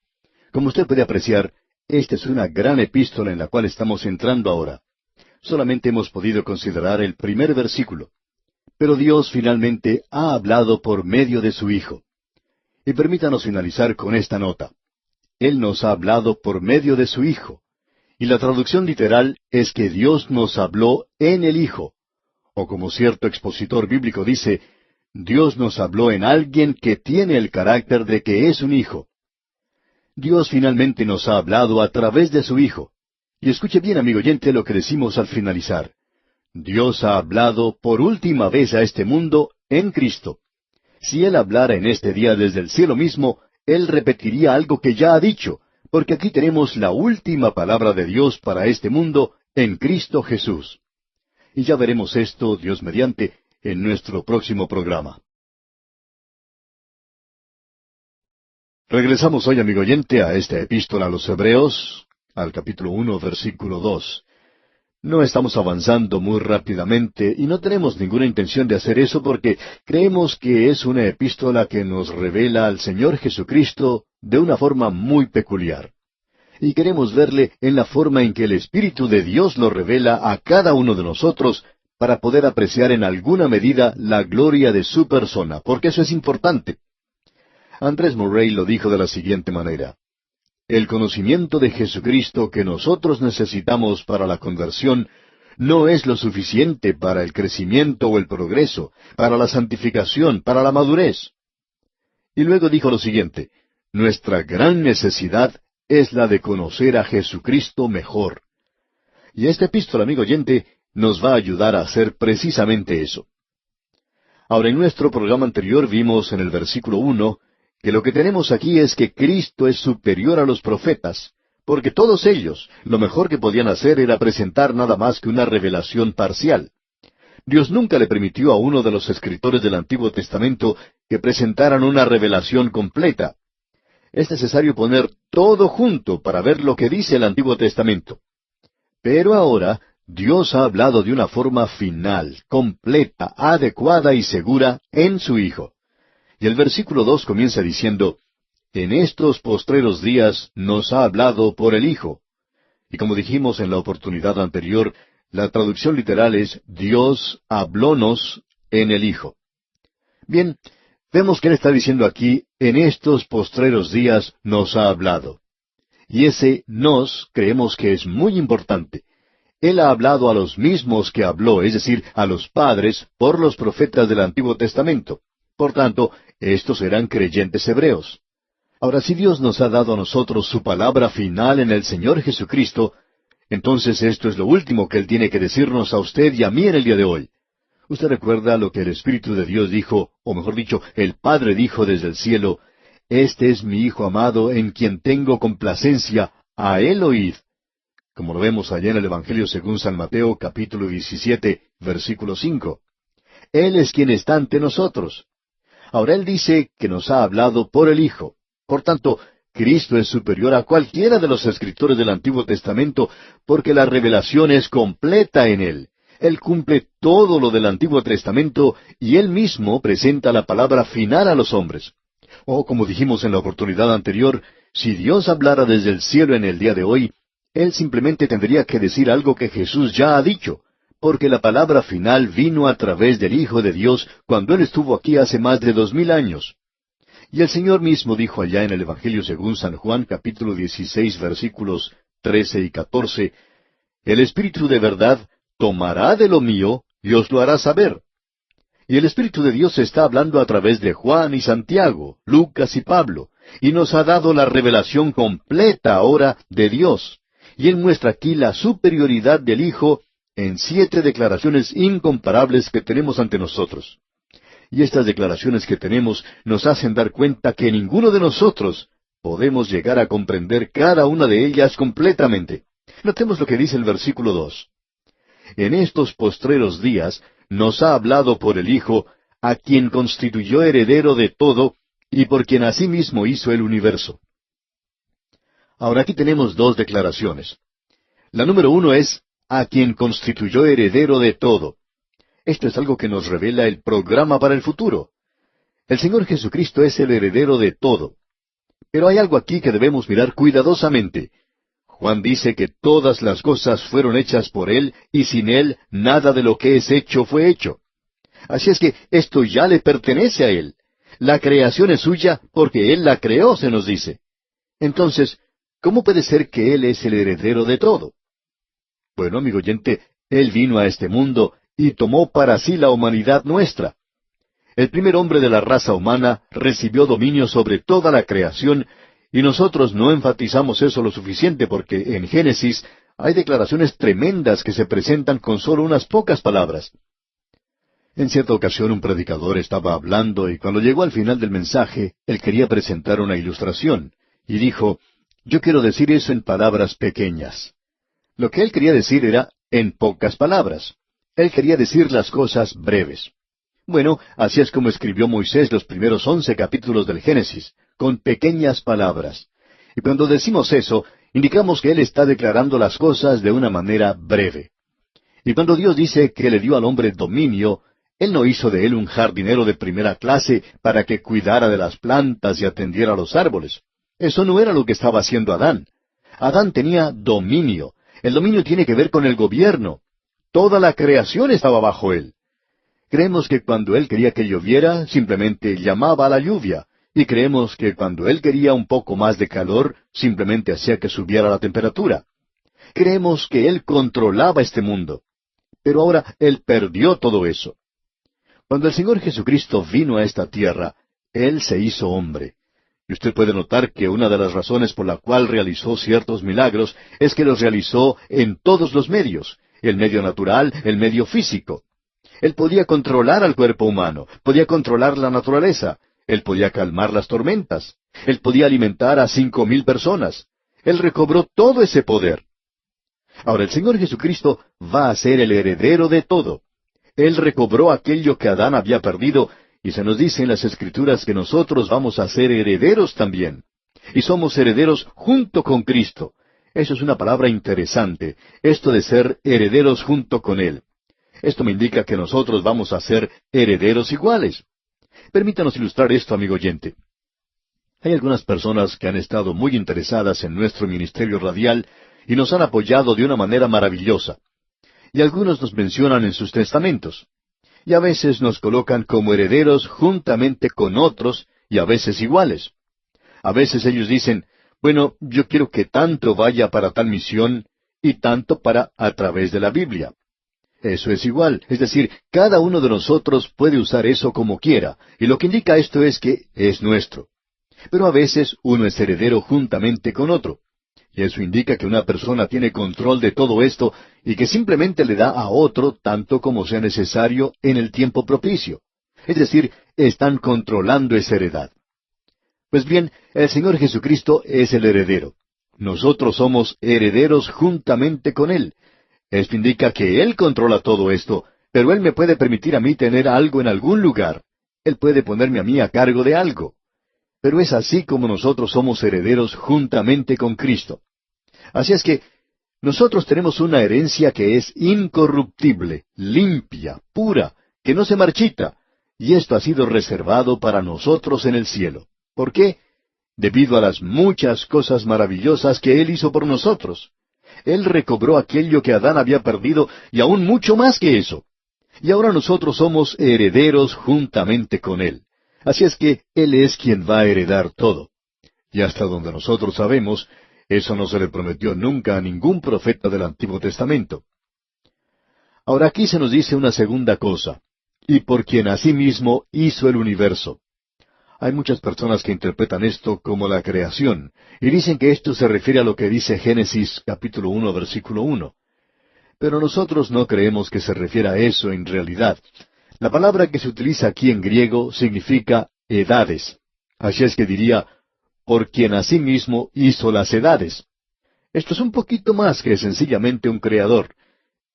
Como usted puede apreciar, esta es una gran epístola en la cual estamos entrando ahora. Solamente hemos podido considerar el primer versículo. Pero Dios finalmente ha hablado por medio de su Hijo. Y permítanos finalizar con esta nota. Él nos ha hablado por medio de su Hijo. Y la traducción literal es que Dios nos habló en el Hijo. O como cierto expositor bíblico dice, Dios nos habló en alguien que tiene el carácter de que es un hijo. Dios finalmente nos ha hablado a través de su Hijo. Y escuche bien, amigo oyente, lo que decimos al finalizar. Dios ha hablado por última vez a este mundo en Cristo. Si Él hablara en este día desde el cielo mismo, Él repetiría algo que ya ha dicho, porque aquí tenemos la última palabra de Dios para este mundo en Cristo Jesús. Y ya veremos esto, Dios mediante, en nuestro próximo programa. Regresamos hoy, amigo oyente, a esta epístola a los Hebreos, al capítulo 1, versículo 2. No estamos avanzando muy rápidamente y no tenemos ninguna intención de hacer eso porque creemos que es una epístola que nos revela al Señor Jesucristo de una forma muy peculiar. Y queremos verle en la forma en que el Espíritu de Dios lo revela a cada uno de nosotros para poder apreciar en alguna medida la gloria de su persona, porque eso es importante. Andrés Murray lo dijo de la siguiente manera: el conocimiento de Jesucristo que nosotros necesitamos para la conversión no es lo suficiente para el crecimiento o el progreso, para la santificación, para la madurez. Y luego dijo lo siguiente: nuestra gran necesidad es la de conocer a Jesucristo mejor. Y esta epístola, amigo oyente, nos va a ayudar a hacer precisamente eso. Ahora, en nuestro programa anterior vimos en el versículo 1 que lo que tenemos aquí es que Cristo es superior a los profetas, porque todos ellos, lo mejor que podían hacer era presentar nada más que una revelación parcial. Dios nunca le permitió a uno de los escritores del Antiguo Testamento que presentaran una revelación completa. Es necesario poner todo junto para ver lo que dice el Antiguo Testamento. Pero ahora Dios ha hablado de una forma final, completa, adecuada y segura en su Hijo. Y el versículo 2 comienza diciendo, en estos postreros días nos ha hablado por el Hijo. Y como dijimos en la oportunidad anterior, la traducción literal es Dios hablónos en el Hijo. Bien, vemos que Él está diciendo aquí, en estos postreros días nos ha hablado. Y ese nos creemos que es muy importante. Él ha hablado a los mismos que habló, es decir, a los padres, por los profetas del Antiguo Testamento. Por tanto, estos eran creyentes hebreos. Ahora, si Dios nos ha dado a nosotros su palabra final en el Señor Jesucristo, entonces esto es lo último que Él tiene que decirnos a usted y a mí en el día de hoy. Usted recuerda lo que el Espíritu de Dios dijo, o mejor dicho, el Padre dijo desde el cielo, «Este es mi Hijo amado, en quien tengo complacencia, a Él oíd». Como lo vemos allá en el Evangelio según San Mateo, capítulo 17, versículo 5. Él es quien está ante nosotros. Ahora Él dice que nos ha hablado por el Hijo. Por tanto, Cristo es superior a cualquiera de los escritores del Antiguo Testamento, porque la revelación es completa en Él. Él cumple todo lo del Antiguo Testamento y Él mismo presenta la palabra final a los hombres. O como dijimos en la oportunidad anterior, si Dios hablara desde el cielo en el día de hoy, Él simplemente tendría que decir algo que Jesús ya ha dicho, porque la palabra final vino a través del Hijo de Dios cuando Él estuvo aquí hace más de 2000 años. Y el Señor mismo dijo allá en el Evangelio según San Juan, capítulo 16, versículos 13 y 14, el Espíritu de verdad tomará de lo mío y os lo hará saber. Y el Espíritu de Dios está hablando a través de Juan y Santiago, Lucas y Pablo, y nos ha dado la revelación completa ahora de Dios. Y Él muestra aquí la superioridad del Hijo en 7 declaraciones incomparables que tenemos ante nosotros. Y estas declaraciones que tenemos nos hacen dar cuenta que ninguno de nosotros podemos llegar a comprender cada una de ellas completamente. Notemos lo que dice el versículo 2. En estos postreros días nos ha hablado por el Hijo, a quien constituyó heredero de todo, y por quien asimismo hizo el universo. Ahora aquí tenemos 2 declaraciones. La número 1 es, a quien constituyó heredero de todo. Esto es algo que nos revela el programa para el futuro. El Señor Jesucristo es el heredero de todo. Pero hay algo aquí que debemos mirar cuidadosamente. Juan dice que todas las cosas fueron hechas por Él, y sin Él nada de lo que es hecho fue hecho. Así es que esto ya le pertenece a Él. La creación es suya porque Él la creó, se nos dice. Entonces, ¿cómo puede ser que Él es el heredero de todo? Bueno, amigo oyente, Él vino a este mundo y tomó para sí la humanidad nuestra. El primer hombre de la raza humana recibió dominio sobre toda la creación, y nosotros no enfatizamos eso lo suficiente porque en Génesis hay declaraciones tremendas que se presentan con solo unas pocas palabras. En cierta ocasión un predicador estaba hablando y cuando llegó al final del mensaje, él quería presentar una ilustración, y dijo, yo quiero decir eso en palabras pequeñas. Lo que él quería decir era en pocas palabras. Él quería decir las cosas breves. Bueno, así es como escribió Moisés los primeros 11 capítulos del Génesis, con pequeñas palabras. Y cuando decimos eso, indicamos que Él está declarando las cosas de una manera breve. Y cuando Dios dice que le dio al hombre dominio, Él no hizo de él un jardinero de primera clase para que cuidara de las plantas y atendiera a los árboles. Eso no era lo que estaba haciendo Adán. Adán tenía dominio. El dominio tiene que ver con el gobierno. Toda la creación estaba bajo él. Creemos que cuando él quería que lloviera, simplemente llamaba a la lluvia. Y creemos que cuando él quería un poco más de calor, simplemente hacía que subiera la temperatura. Creemos que él controlaba este mundo. Pero ahora él perdió todo eso. Cuando el Señor Jesucristo vino a esta tierra, Él se hizo hombre. Y usted puede notar que una de las razones por la cual realizó ciertos milagros es que los realizó en todos los medios, el medio natural, el medio físico. Él podía controlar al cuerpo humano, podía controlar la naturaleza, Él podía calmar las tormentas, Él podía alimentar a 5,000 personas. Él recobró todo ese poder. Ahora el Señor Jesucristo va a ser el heredero de todo. Él recobró aquello que Adán había perdido, y se nos dice en las Escrituras que nosotros vamos a ser herederos también. Y somos herederos junto con Cristo. Eso es una palabra interesante, esto de ser herederos junto con Él. Esto me indica que nosotros vamos a ser herederos iguales. Permítanos ilustrar esto, amigo oyente. Hay algunas personas que han estado muy interesadas en nuestro ministerio radial y nos han apoyado de una manera maravillosa. Y algunos nos mencionan en sus testamentos. Y a veces nos colocan como herederos juntamente con otros y a veces iguales. A veces ellos dicen, bueno, yo quiero que tanto vaya para tal misión y tanto para a través de la Biblia. Eso es igual, es decir, cada uno de nosotros puede usar eso como quiera, y lo que indica esto es que es nuestro. Pero a veces uno es heredero juntamente con otro. Y eso indica que una persona tiene control de todo esto y que simplemente le da a otro tanto como sea necesario en el tiempo propicio. Es decir, están controlando esa heredad. Pues bien, el Señor Jesucristo es el heredero. Nosotros somos herederos juntamente con Él. Esto indica que Él controla todo esto, pero Él me puede permitir a mí tener algo en algún lugar. Él puede ponerme a mí a cargo de algo. Pero es así como nosotros somos herederos juntamente con Cristo. Así es que nosotros tenemos una herencia que es incorruptible, limpia, pura, que no se marchita, y esto ha sido reservado para nosotros en el cielo. ¿Por qué? Debido a las muchas cosas maravillosas que Él hizo por nosotros. Él recobró aquello que Adán había perdido y aún mucho más que eso. Y ahora nosotros somos herederos juntamente con Él. Así es que Él es quien va a heredar todo. Y hasta donde nosotros sabemos, eso no se le prometió nunca a ningún profeta del Antiguo Testamento. Ahora aquí se nos dice una segunda cosa, y por quien asimismo hizo el universo. Hay muchas personas que interpretan esto como la creación, y dicen que esto se refiere a lo que dice Génesis capítulo 1, versículo 1. Pero nosotros no creemos que se refiera a eso en realidad. La palabra que se utiliza aquí en griego significa edades. Así es que diría, por quien asimismo hizo las edades. Esto es un poquito más que sencillamente un creador.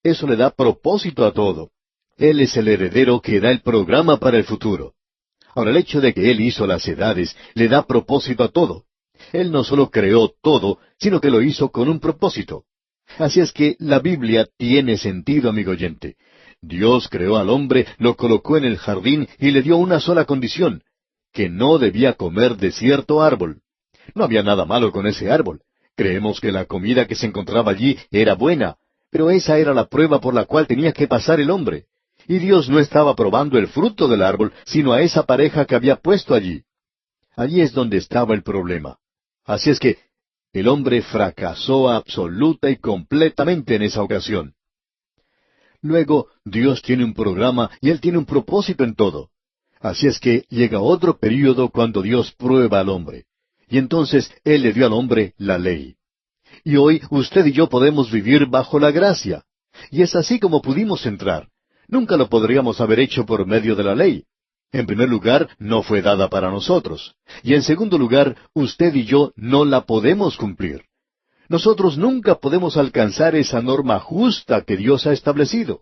Eso le da propósito a todo. Él es el heredero que da el programa para el futuro. Ahora, el hecho de que Él hizo las edades le da propósito a todo. Él no solo creó todo, sino que lo hizo con un propósito. Así es que la Biblia tiene sentido, amigo oyente. Dios creó al hombre, lo colocó en el jardín y le dio una sola condición, que no debía comer de cierto árbol. No había nada malo con ese árbol. Creemos que la comida que se encontraba allí era buena, pero esa era la prueba por la cual tenía que pasar el hombre. Y Dios no estaba probando el fruto del árbol, sino a esa pareja que había puesto allí. Allí es donde estaba el problema. Así es que el hombre fracasó absoluta y completamente en esa ocasión. Luego, Dios tiene un programa y Él tiene un propósito en todo. Así es que llega otro período cuando Dios prueba al hombre. Y entonces Él le dio al hombre la ley. Y hoy usted y yo podemos vivir bajo la gracia. Y es así como pudimos entrar. Nunca lo podríamos haber hecho por medio de la ley. En primer lugar, no fue dada para nosotros. Y en segundo lugar, usted y yo no la podemos cumplir. Nosotros nunca podemos alcanzar esa norma justa que Dios ha establecido.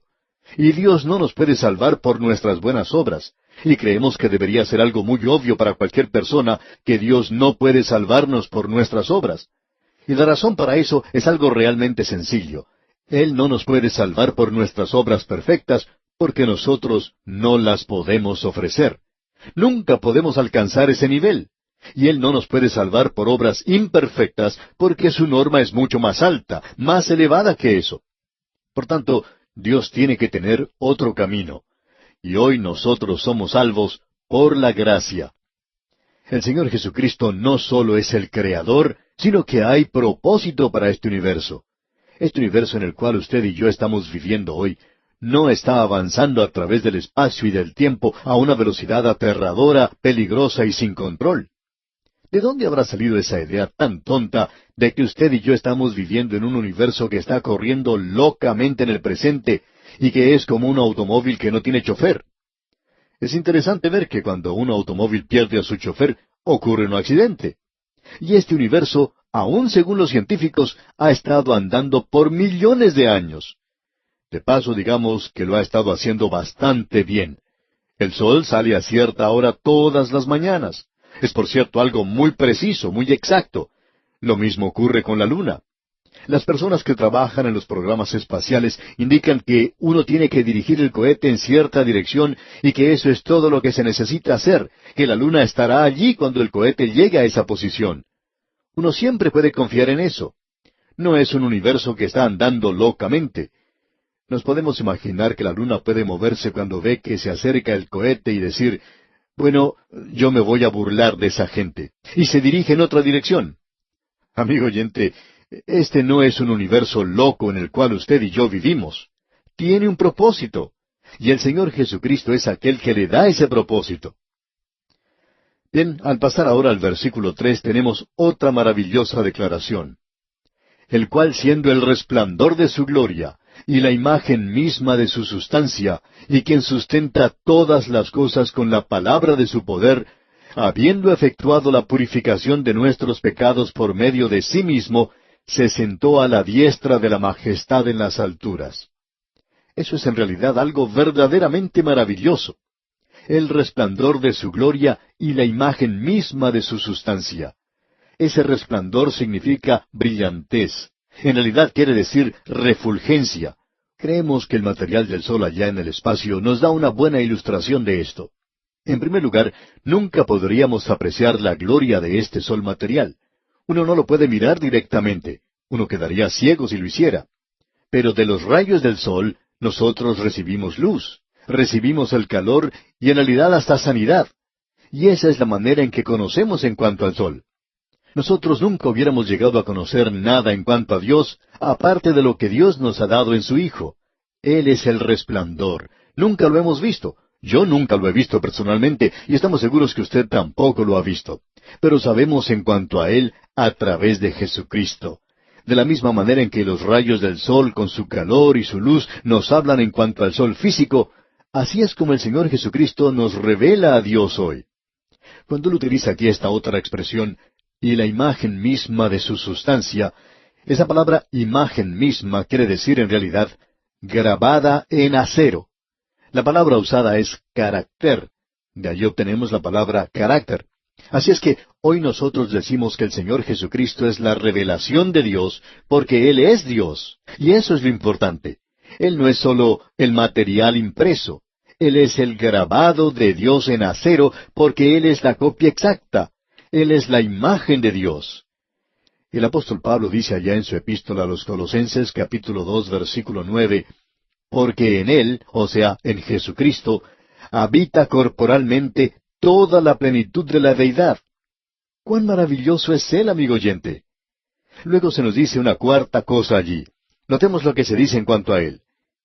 Y Dios no nos puede salvar por nuestras buenas obras. Y creemos que debería ser algo muy obvio para cualquier persona que Dios no puede salvarnos por nuestras obras. Y la razón para eso es algo realmente sencillo. Él no nos puede salvar por nuestras obras perfectas porque nosotros no las podemos ofrecer. Nunca podemos alcanzar ese nivel. Y Él no nos puede salvar por obras imperfectas porque su norma es mucho más alta, más elevada que eso. Por tanto, Dios tiene que tener otro camino. Y hoy nosotros somos salvos por la gracia. El Señor Jesucristo no solo es el Creador, sino que hay propósito para este universo. Este universo en el cual usted y yo estamos viviendo hoy no está avanzando a través del espacio y del tiempo a una velocidad aterradora, peligrosa y sin control. ¿De dónde habrá salido esa idea tan tonta de que usted y yo estamos viviendo en un universo que está corriendo locamente en el presente y que es como un automóvil que no tiene chofer? Es interesante ver que cuando un automóvil pierde a su chofer, ocurre un accidente. Y este universo, aun según los científicos, ha estado andando por millones de años. De paso, digamos que lo ha estado haciendo bastante bien. El sol sale a cierta hora todas las mañanas. Es por cierto algo muy preciso, muy exacto. Lo mismo ocurre con la luna. Las personas que trabajan en los programas espaciales indican que uno tiene que dirigir el cohete en cierta dirección y que eso es todo lo que se necesita hacer, que la luna estará allí cuando el cohete llegue a esa posición. Uno siempre puede confiar en eso. No es un universo que está andando locamente. Nos podemos imaginar que la luna puede moverse cuando ve que se acerca el cohete y decir, bueno, yo me voy a burlar de esa gente, y se dirige en otra dirección. Amigo oyente, este no es un universo loco en el cual usted y yo vivimos. Tiene un propósito, y el Señor Jesucristo es aquel que le da ese propósito. Bien, al pasar ahora al versículo 3 tenemos otra maravillosa declaración. El cual siendo el resplandor de su gloria, y la imagen misma de su sustancia, y quien sustenta todas las cosas con la palabra de su poder, habiendo efectuado la purificación de nuestros pecados por medio de sí mismo, se sentó a la diestra de la majestad en las alturas. Eso es en realidad algo verdaderamente maravilloso. El resplandor de su gloria y la imagen misma de su sustancia. Ese resplandor significa brillantez. En realidad quiere decir refulgencia. Creemos que el material del sol allá en el espacio nos da una buena ilustración de esto. En primer lugar, nunca podríamos apreciar la gloria de este sol material. Uno no lo puede mirar directamente. Uno quedaría ciego si lo hiciera. Pero de los rayos del sol, nosotros recibimos luz, recibimos el calor y en realidad hasta sanidad. Y esa es la manera en que conocemos en cuanto al sol. Nosotros nunca hubiéramos llegado a conocer nada en cuanto a Dios, aparte de lo que Dios nos ha dado en su Hijo. Él es el resplandor. Nunca lo hemos visto. Yo nunca lo he visto personalmente, y estamos seguros que usted tampoco lo ha visto. Pero sabemos en cuanto a Él a través de Jesucristo. De la misma manera en que los rayos del sol, con su calor y su luz, nos hablan en cuanto al sol físico, así es como el Señor Jesucristo nos revela a Dios hoy. Cuando él utiliza aquí esta otra expresión, y la imagen misma de su sustancia, esa palabra imagen misma quiere decir en realidad grabada en acero. La palabra usada es carácter. De ahí obtenemos la palabra carácter. Así es que hoy nosotros decimos que el Señor Jesucristo es la revelación de Dios, porque Él es Dios. Y eso es lo importante. Él no es solo el material impreso. Él es el grabado de Dios en acero, porque Él es la copia exacta. Él es la imagen de Dios. El apóstol Pablo dice allá en su epístola a los Colosenses, capítulo 2, versículo 9, porque en Él, o sea, en Jesucristo, habita corporalmente toda la plenitud de la deidad. ¡Cuán maravilloso es Él, amigo oyente! Luego se nos dice una cuarta cosa allí. Notemos lo que se dice en cuanto a Él.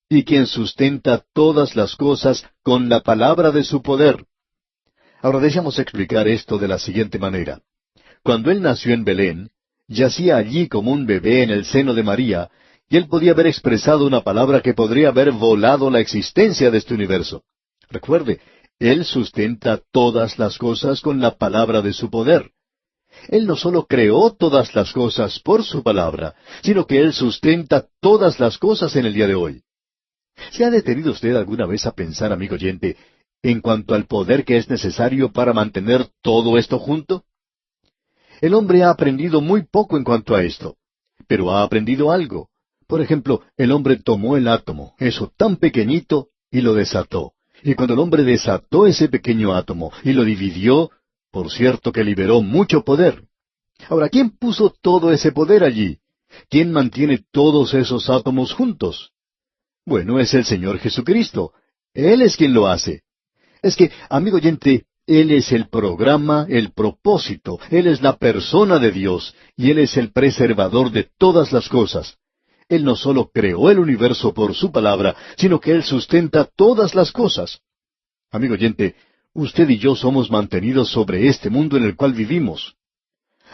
Y quien sustenta todas las cosas con la palabra de su poder. Ahora dejemos explicar esto de la siguiente manera. Cuando Él nació en Belén, yacía allí como un bebé en el seno de María, y Él podía haber expresado una palabra que podría haber volado la existencia de este universo. Recuerde, Él sustenta todas las cosas con la palabra de su poder. Él no solo creó todas las cosas por su palabra, sino que Él sustenta todas las cosas en el día de hoy. ¿Se ha detenido usted alguna vez a pensar, amigo oyente, en cuanto al poder que es necesario para mantener todo esto junto? El hombre ha aprendido muy poco en cuanto a esto, pero ha aprendido algo. Por ejemplo, el hombre tomó el átomo, eso tan pequeñito, y lo desató. Y cuando el hombre desató ese pequeño átomo y lo dividió, por cierto que liberó mucho poder. Ahora, ¿quién puso todo ese poder allí? ¿Quién mantiene todos esos átomos juntos? Bueno, es el Señor Jesucristo. Él es quien lo hace. Es que, amigo oyente, Él es el programa, el propósito, Él es la persona de Dios, y Él es el preservador de todas las cosas. Él no solo creó el universo por su palabra, sino que Él sustenta todas las cosas. Amigo oyente, usted y yo somos mantenidos sobre este mundo en el cual vivimos.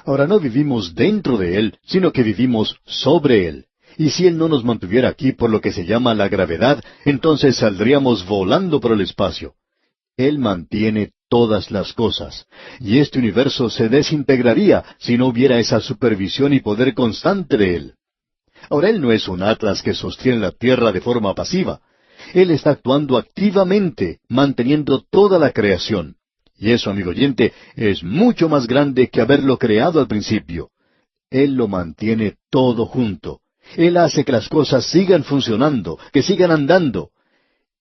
Ahora no vivimos dentro de Él, sino que vivimos sobre Él. Y si Él no nos mantuviera aquí por lo que se llama la gravedad, entonces saldríamos volando por el espacio. Él mantiene todas las cosas. Y este universo se desintegraría si no hubiera esa supervisión y poder constante de Él. Ahora Él no es un atlas que sostiene la tierra de forma pasiva. Él está actuando activamente, manteniendo toda la creación. Y eso, amigo oyente, es mucho más grande que haberlo creado al principio. Él lo mantiene todo junto. Él hace que las cosas sigan funcionando, que sigan andando.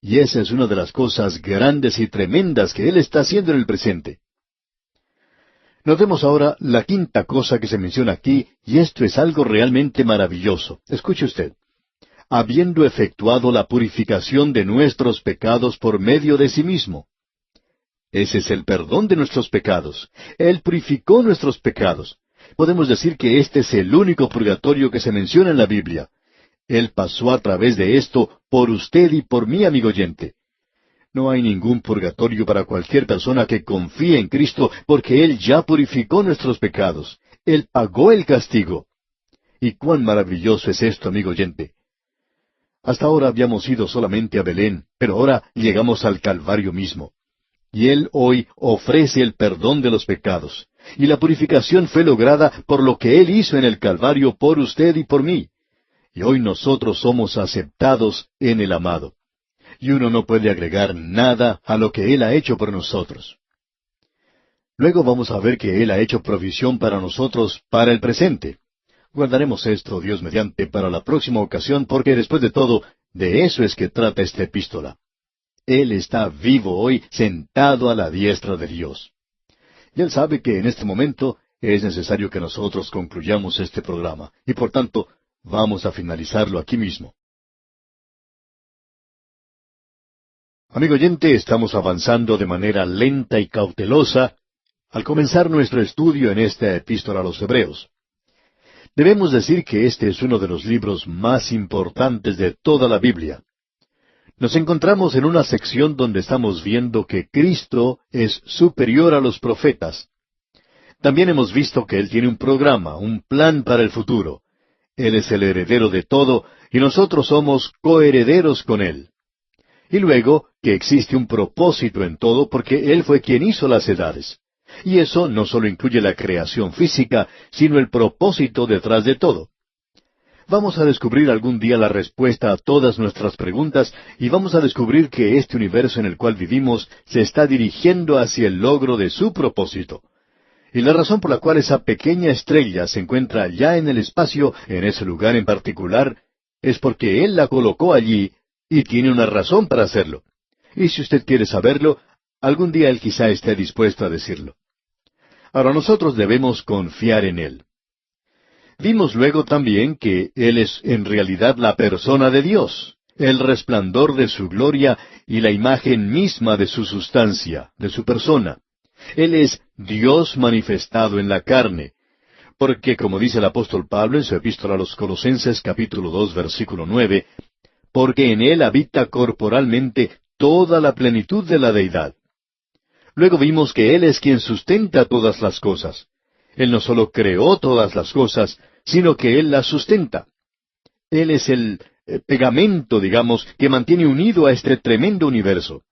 Y esa es una de las cosas grandes y tremendas que Él está haciendo en el presente. Notemos ahora la quinta cosa que se menciona aquí, y esto es algo realmente maravilloso. Escuche usted. Habiendo efectuado la purificación de nuestros pecados por medio de sí mismo. Ese es el perdón de nuestros pecados. Él purificó nuestros pecados. Podemos decir que este es el único purgatorio que se menciona en la Biblia. Él pasó a través de esto por usted y por mí, amigo oyente. No hay ningún purgatorio para cualquier persona que confíe en Cristo, porque Él ya purificó nuestros pecados. Él pagó el castigo. Y cuán maravilloso es esto, amigo oyente. Hasta ahora habíamos ido solamente a Belén, pero ahora llegamos al Calvario mismo. Y Él hoy ofrece el perdón de los pecados. Y la purificación fue lograda por lo que Él hizo en el Calvario por usted y por mí. Y hoy nosotros somos aceptados en el amado. Y uno no puede agregar nada a lo que Él ha hecho por nosotros. Luego vamos a ver que Él ha hecho provisión para nosotros para el presente. Guardaremos esto, Dios mediante, para la próxima ocasión, porque después de todo, de eso es que trata esta epístola. Él está vivo hoy, sentado a la diestra de Dios. Y Él sabe que en este momento es necesario que nosotros concluyamos este programa, y por tanto, vamos a finalizarlo aquí mismo. Amigo oyente, estamos avanzando de manera lenta y cautelosa al comenzar nuestro estudio en esta epístola a los Hebreos. Debemos decir que este es uno de los libros más importantes de toda la Biblia. Nos encontramos en una sección donde estamos viendo que Cristo es superior a los profetas. También hemos visto que Él tiene un programa, un plan para el futuro. Él es el heredero de todo y nosotros somos coherederos con Él. Y luego que existe un propósito en todo porque Él fue quien hizo las edades. Y eso no solo incluye la creación física, sino el propósito detrás de todo. Vamos a descubrir algún día la respuesta a todas nuestras preguntas y vamos a descubrir que este universo en el cual vivimos se está dirigiendo hacia el logro de su propósito. Y la razón por la cual esa pequeña estrella se encuentra allá en el espacio, en ese lugar en particular, es porque Él la colocó allí y tiene una razón para hacerlo. Y si usted quiere saberlo, algún día Él quizá esté dispuesto a decirlo. Ahora nosotros debemos confiar en Él. Vimos luego también que Él es en realidad la persona de Dios, el resplandor de su gloria y la imagen misma de su sustancia, de su persona. Él es Dios manifestado en la carne, porque como dice el apóstol Pablo en su epístola a los Colosenses capítulo 2 versículo 9, porque en Él habita corporalmente toda la plenitud de la deidad. Luego vimos que Él es quien sustenta todas las cosas. Él no solo creó todas las cosas, sino que Él las sustenta. Él es el pegamento, digamos, que mantiene unido a este tremendo universo.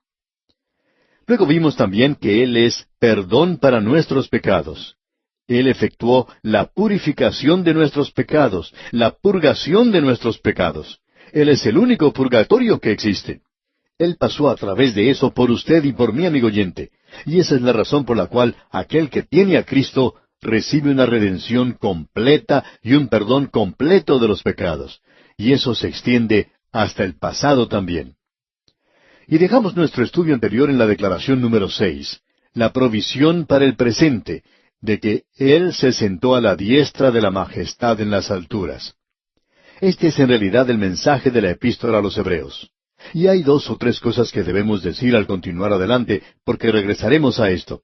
Luego vimos también que Él es perdón para nuestros pecados. Él efectuó la purificación de nuestros pecados, la purgación de nuestros pecados. Él es el único purgatorio que existe. Él pasó a través de eso por usted y por mí, amigo oyente. Y esa es la razón por la cual aquel que tiene a Cristo recibe una redención completa y un perdón completo de los pecados. Y eso se extiende hasta el pasado también. Y dejamos nuestro estudio anterior en la declaración número 6, la provisión para el presente, de que Él se sentó a la diestra de la majestad en las alturas. Este es en realidad el mensaje de la epístola a los Hebreos. Y hay 2 o 3 cosas que debemos decir al continuar adelante, porque regresaremos a esto.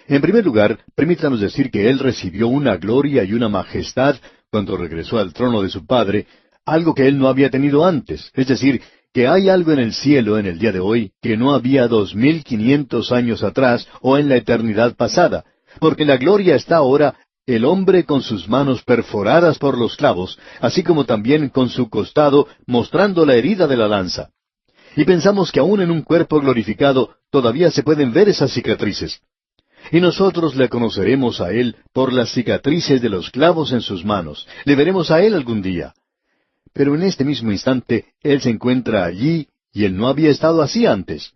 En primer lugar, permítanos decir que Él recibió una gloria y una majestad cuando regresó al trono de su Padre, algo que Él no había tenido antes. Es decir, que hay algo en el cielo en el día de hoy que no había 2500 años atrás o en la eternidad pasada, porque la gloria está ahora el hombre con sus manos perforadas por los clavos, así como también con su costado mostrando la herida de la lanza. Y pensamos que aún en un cuerpo glorificado todavía se pueden ver esas cicatrices. Y nosotros le conoceremos a Él por las cicatrices de los clavos en sus manos. Le veremos a Él algún día. Pero en este mismo instante Él se encuentra allí y Él no había estado así antes.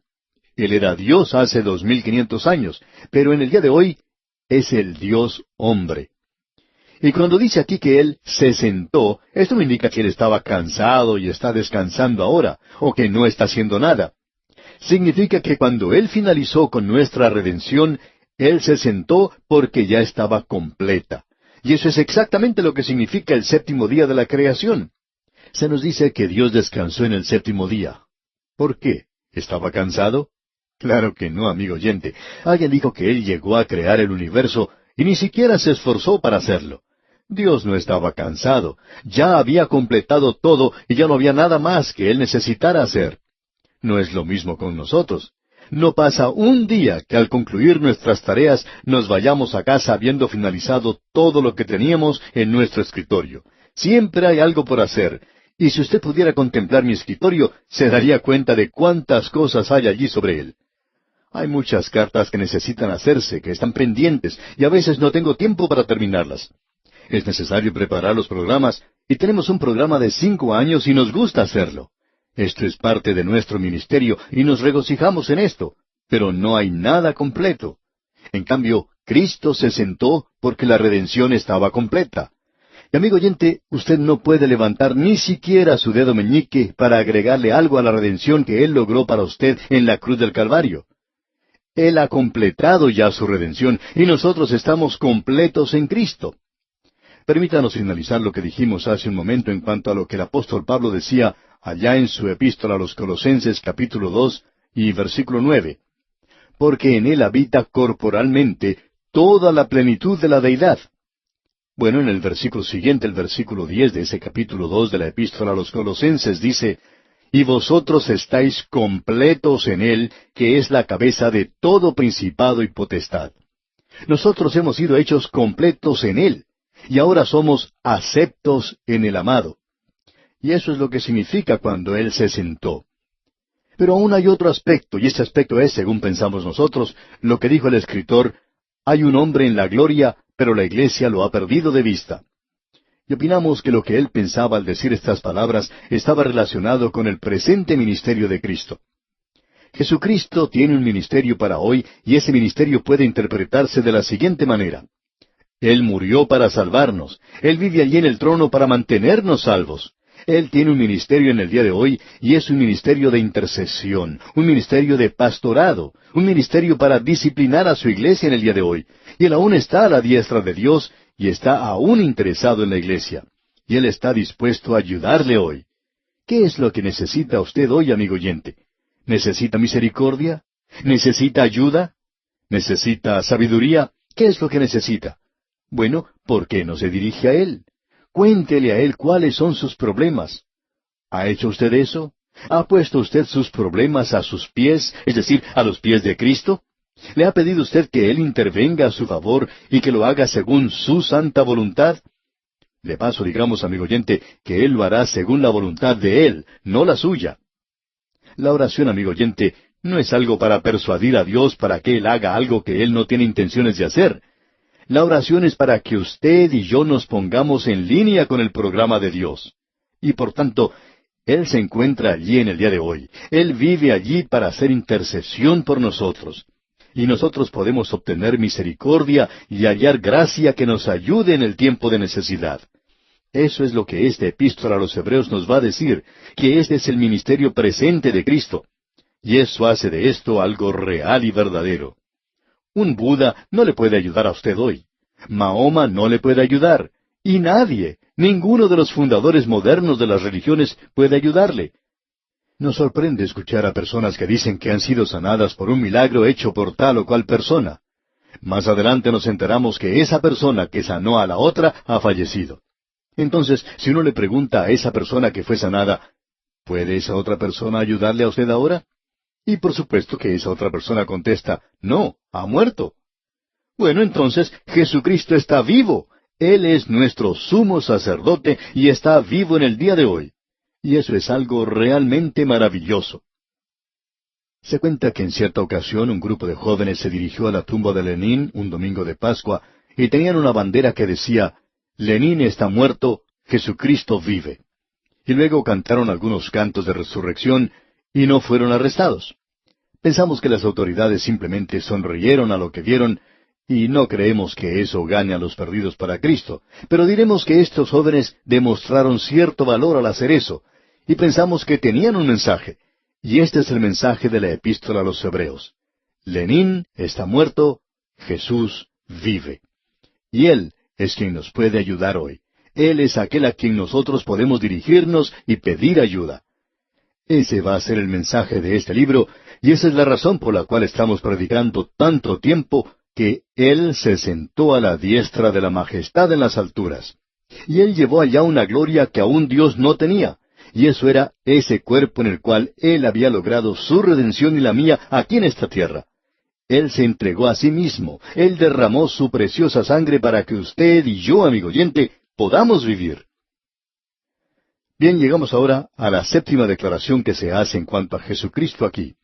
Él era Dios hace 2500 años, pero en el día de hoy es el Dios hombre. Y cuando dice aquí que Él se sentó, esto no indica que Él estaba cansado y está descansando ahora, o que no está haciendo nada. Significa que cuando Él finalizó con nuestra redención, Él se sentó porque ya estaba completa. Y eso es exactamente lo que significa el séptimo día de la creación. Se nos dice que Dios descansó en el séptimo día. ¿Por qué? ¿Estaba cansado? Claro que no, amigo oyente. Alguien dijo que Él llegó a crear el universo y ni siquiera se esforzó para hacerlo. Dios no estaba cansado. Ya había completado todo y ya no había nada más que Él necesitara hacer. No es lo mismo con nosotros. No pasa un día que al concluir nuestras tareas nos vayamos a casa habiendo finalizado todo lo que teníamos en nuestro escritorio. Siempre hay algo por hacer. Y si usted pudiera contemplar mi escritorio, se daría cuenta de cuántas cosas hay allí sobre él. Hay muchas cartas que necesitan hacerse, que están pendientes, y a veces no tengo tiempo para terminarlas. Es necesario preparar los programas, y tenemos un programa de 5 años y nos gusta hacerlo. Esto es parte de nuestro ministerio, y nos regocijamos en esto, pero no hay nada completo. En cambio, Cristo se sentó porque la redención estaba completa. Y amigo oyente, usted no puede levantar ni siquiera su dedo meñique para agregarle algo a la redención que Él logró para usted en la cruz del Calvario. Él ha completado ya su redención y nosotros estamos completos en Cristo. Permítanos finalizar lo que dijimos hace un momento en cuanto a lo que el apóstol Pablo decía allá en su epístola a los Colosenses capítulo 2 y versículo 9. Porque en Él habita corporalmente toda la plenitud de la deidad. Bueno, en el versículo siguiente, el versículo 10 de ese capítulo 2 de la epístola a los Colosenses dice, y vosotros estáis completos en Él, que es la cabeza de todo principado y potestad. Nosotros hemos sido hechos completos en Él, y ahora somos aceptos en el amado. Y eso es lo que significa cuando Él se sentó. Pero aún hay otro aspecto, y ese aspecto es, según pensamos nosotros, lo que dijo el escritor, hay un hombre en la gloria, pero la iglesia lo ha perdido de vista. Y opinamos que lo que él pensaba al decir estas palabras estaba relacionado con el presente ministerio de Cristo. Jesucristo tiene un ministerio para hoy y ese ministerio puede interpretarse de la siguiente manera. Él murió para salvarnos. Él vive allí en el trono para mantenernos salvos. Él tiene un ministerio en el día de hoy y es un ministerio de intercesión, un ministerio de pastorado, un ministerio para disciplinar a su iglesia en el día de hoy. Y Él aún está a la diestra de Dios y está aún interesado en la iglesia. Y Él está dispuesto a ayudarle hoy. ¿Qué es lo que necesita usted hoy, amigo oyente? ¿Necesita misericordia? ¿Necesita ayuda? ¿Necesita sabiduría? ¿Qué es lo que necesita? Bueno, ¿por qué no se dirige a Él? Cuéntele a Él cuáles son sus problemas. ¿Ha hecho usted eso? ¿Ha puesto usted sus problemas a sus pies, es decir, a los pies de Cristo? ¿Le ha pedido usted que Él intervenga a su favor y que lo haga según su santa voluntad? De paso, digamos, amigo oyente, que Él lo hará según la voluntad de Él, no la suya. La oración, amigo oyente, no es algo para persuadir a Dios para que Él haga algo que Él no tiene intenciones de hacer. La oración es para que usted y yo nos pongamos en línea con el programa de Dios. Y por tanto, Él se encuentra allí en el día de hoy. Él vive allí para hacer intercesión por nosotros. Y nosotros podemos obtener misericordia y hallar gracia que nos ayude en el tiempo de necesidad. Eso es lo que esta epístola a los Hebreos nos va a decir, que este es el ministerio presente de Cristo. Y eso hace de esto algo real y verdadero. Un Buda no le puede ayudar a usted hoy. Mahoma no le puede ayudar. Y nadie, ninguno de los fundadores modernos de las religiones puede ayudarle. Nos sorprende escuchar a personas que dicen que han sido sanadas por un milagro hecho por tal o cual persona. Más adelante nos enteramos que esa persona que sanó a la otra ha fallecido. Entonces, si uno le pregunta a esa persona que fue sanada, ¿puede esa otra persona ayudarle a usted ahora? Y por supuesto que esa otra persona contesta, no, ha muerto. Bueno, entonces, Jesucristo está vivo. Él es nuestro sumo sacerdote y está vivo en el día de hoy. Y eso es algo realmente maravilloso. Se cuenta que en cierta ocasión un grupo de jóvenes se dirigió a la tumba de Lenin un domingo de Pascua y tenían una bandera que decía, Lenin está muerto, Jesucristo vive. Y luego cantaron algunos cantos de resurrección y no fueron arrestados. Pensamos que las autoridades simplemente sonrieron a lo que vieron y no creemos que eso gane a los perdidos para Cristo. Pero diremos que estos jóvenes demostraron cierto valor al hacer eso y pensamos que tenían un mensaje. Y este es el mensaje de la epístola a los Hebreos. Lenin está muerto, Jesús vive. Y Él es quien nos puede ayudar hoy. Él es aquel a quien nosotros podemos dirigirnos y pedir ayuda. Ese va a ser el mensaje de este libro, y esa es la razón por la cual estamos predicando tanto tiempo que Él se sentó a la diestra de la majestad en las alturas. Y Él llevó allá una gloria que aún Dios no tenía, y eso era ese cuerpo en el cual Él había logrado su redención y la mía aquí en esta tierra. Él se entregó a sí mismo, Él derramó su preciosa sangre para que usted y yo, amigo oyente, podamos vivir. Bien, llegamos ahora a la séptima declaración que se hace en cuanto a Jesucristo aquí.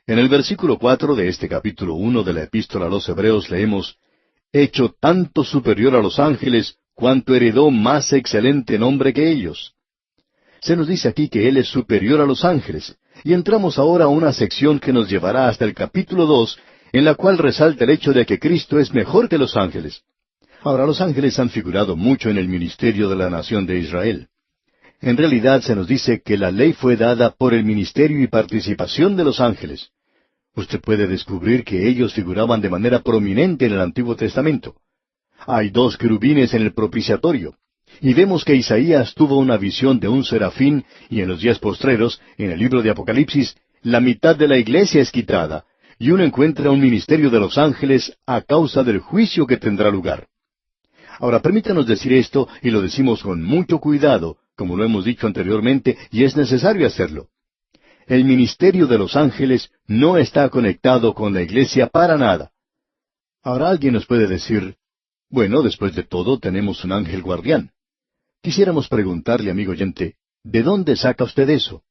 En el versículo 4 de este capítulo 1 de la epístola a los Hebreos leemos, hecho tanto superior a los ángeles, cuanto heredó más excelente nombre que ellos. Se nos dice aquí que Él es superior a los ángeles, y entramos ahora a una sección que nos llevará hasta el capítulo 2, en la cual resalta el hecho de que Cristo es mejor que los ángeles. Ahora, los ángeles han figurado mucho en el ministerio de la nación de Israel. En realidad se nos dice que la ley fue dada por el ministerio y participación de los ángeles. Usted puede descubrir que ellos figuraban de manera prominente en el Antiguo Testamento. Hay 2 querubines en el propiciatorio. Y vemos que Isaías tuvo una visión de un serafín, y en los días postreros, en el libro de Apocalipsis, la mitad de la iglesia es quitada, y uno encuentra un ministerio de los ángeles a causa del juicio que tendrá lugar. Ahora, permítanos decir esto, y lo decimos con mucho cuidado, como lo hemos dicho anteriormente, y es necesario hacerlo. El ministerio de los ángeles no está conectado con la iglesia para nada. Ahora alguien nos puede decir, bueno, después de todo tenemos un ángel guardián. Quisiéramos preguntarle, amigo oyente, ¿de dónde saca usted eso?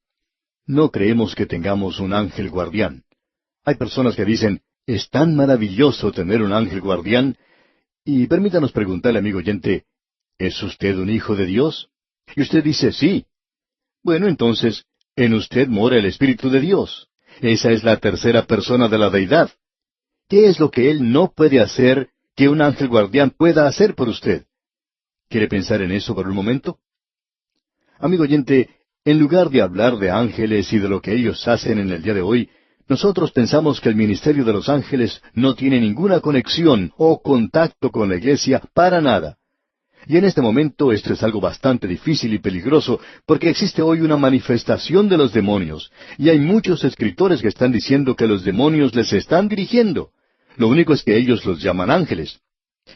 No creemos que tengamos un ángel guardián. Hay personas que dicen, es tan maravilloso tener un ángel guardián, y permítanos preguntarle, amigo oyente, ¿es usted un hijo de Dios? Y usted dice, sí. Bueno, entonces, en usted mora el Espíritu de Dios. Esa es la tercera persona de la deidad. ¿Qué es lo que Él no puede hacer que un ángel guardián pueda hacer por usted? ¿Quiere pensar en eso por un momento? Amigo oyente, en lugar de hablar de ángeles y de lo que ellos hacen en el día de hoy, nosotros pensamos que el ministerio de los ángeles no tiene ninguna conexión o contacto con la iglesia para nada. Y en este momento esto es algo bastante difícil y peligroso, porque existe hoy una manifestación de los demonios, y hay muchos escritores que están diciendo que los demonios les están dirigiendo. Lo único es que ellos los llaman ángeles.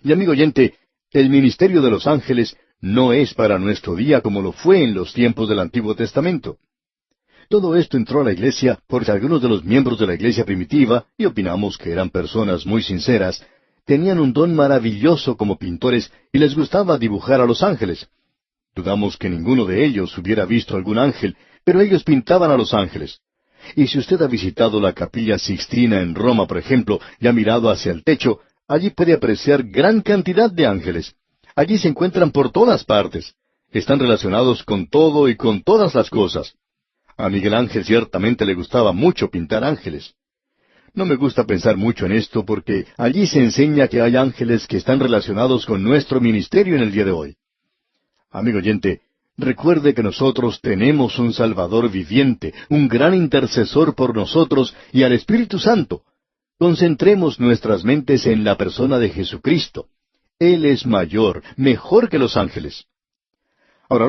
Y amigo oyente, el ministerio de los ángeles no es para nuestro día como lo fue en los tiempos del Antiguo Testamento. Todo esto entró a la iglesia porque algunos de los miembros de la iglesia primitiva, y opinamos que eran personas muy sinceras, tenían un don maravilloso como pintores y les gustaba dibujar a los ángeles. Dudamos que ninguno de ellos hubiera visto algún ángel, pero ellos pintaban a los ángeles. Y si usted ha visitado la Capilla Sixtina en Roma, por ejemplo, y ha mirado hacia el techo, allí puede apreciar gran cantidad de ángeles. Allí se encuentran por todas partes. Están relacionados con todo y con todas las cosas. A Miguel Ángel ciertamente le gustaba mucho pintar ángeles. No me gusta pensar mucho en esto porque allí se enseña que hay ángeles que están relacionados con nuestro ministerio en el día de hoy. Amigo oyente, recuerde que nosotros tenemos un Salvador viviente, un gran intercesor por nosotros y al Espíritu Santo. Concentremos nuestras mentes en la persona de Jesucristo. Él es mayor, mejor que los ángeles. Ahora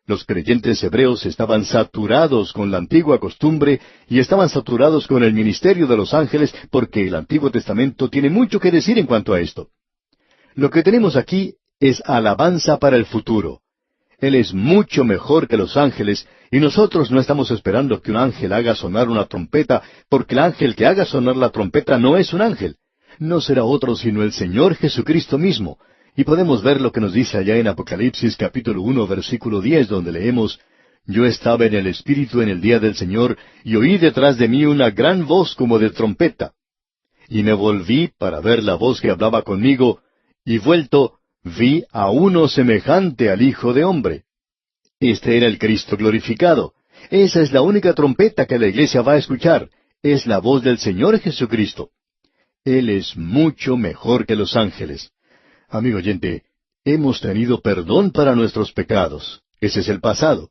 los creyentes hebreos estaban saturados con la antigua costumbre y estaban saturados con el ministerio de los ángeles porque el Antiguo Testamento tiene mucho que decir en cuanto a esto. Lo que tenemos aquí es alabanza para el futuro. Él es mucho mejor que los ángeles y nosotros no estamos esperando que un ángel haga sonar una trompeta porque el ángel que haga sonar la trompeta no es un ángel. No será otro sino el Señor Jesucristo mismo. Y podemos ver lo que nos dice allá en Apocalipsis capítulo 1, versículo 10, donde leemos, Yo estaba en el Espíritu en el día del Señor, y oí detrás de mí una gran voz como de trompeta. Y me volví para ver la voz que hablaba conmigo, y vuelto, vi a uno semejante al Hijo de Hombre. Este era el Cristo glorificado. Esa es la única trompeta que la iglesia va a escuchar. Es la voz del Señor Jesucristo. Él es mucho mejor que los ángeles. Amigo oyente, hemos tenido perdón para nuestros pecados. Ese es el pasado.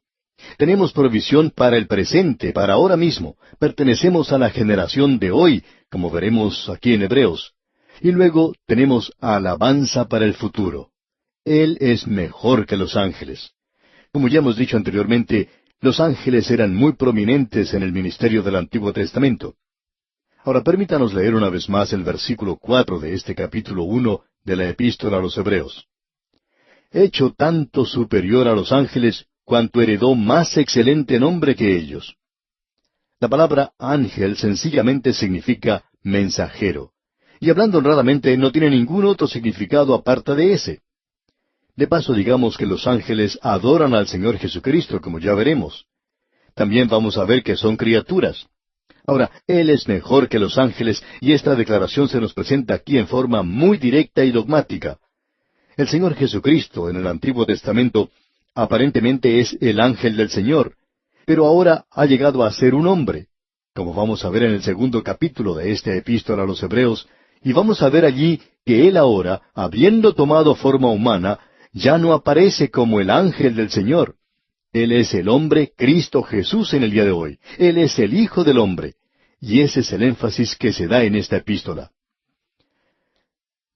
Tenemos provisión para el presente, para ahora mismo. Pertenecemos a la generación de hoy, como veremos aquí en Hebreos. Y luego tenemos alabanza para el futuro. Él es mejor que los ángeles. Como ya hemos dicho anteriormente, los ángeles eran muy prominentes en el ministerio del Antiguo Testamento. Ahora permítanos leer una vez más el versículo 4 de este capítulo 1 de la Epístola a los Hebreos. Hecho tanto superior a los ángeles, cuanto heredó más excelente nombre que ellos. La palabra ángel sencillamente significa mensajero, y hablando honradamente no tiene ningún otro significado aparte de ese. De paso digamos que los ángeles adoran al Señor Jesucristo, como ya veremos. También vamos a ver que son criaturas. Ahora, Él es mejor que los ángeles, y esta declaración se nos presenta aquí en forma muy directa y dogmática. El Señor Jesucristo, en el Antiguo Testamento, aparentemente es el ángel del Señor, pero ahora ha llegado a ser un hombre, como vamos a ver en el 2º capítulo de esta Epístola a los Hebreos, Y vamos a ver allí que Él ahora, habiendo tomado forma humana, ya no aparece como el ángel del Señor. Él es el hombre Cristo Jesús en el día de hoy. Él es el Hijo del hombre. Y ese es el énfasis que se da en esta epístola.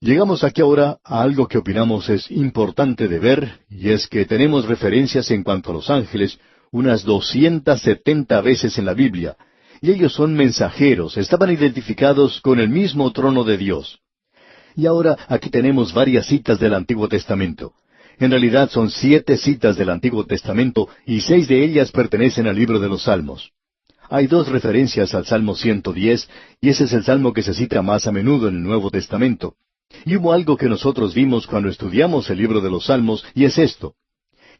Llegamos aquí ahora a algo que opinamos es importante de ver, y es que tenemos referencias en cuanto a los ángeles unas 270 veces en la Biblia, y ellos son mensajeros, estaban identificados con el mismo trono de Dios. Y ahora aquí tenemos varias citas del Antiguo Testamento. En realidad son 7 citas del Antiguo Testamento y 6 de ellas pertenecen al libro de los Salmos. Hay 2 referencias al Salmo 110, y ese es el salmo que se cita más a menudo en el Nuevo Testamento. Y hubo algo que nosotros vimos cuando estudiamos el libro de los Salmos, y es esto,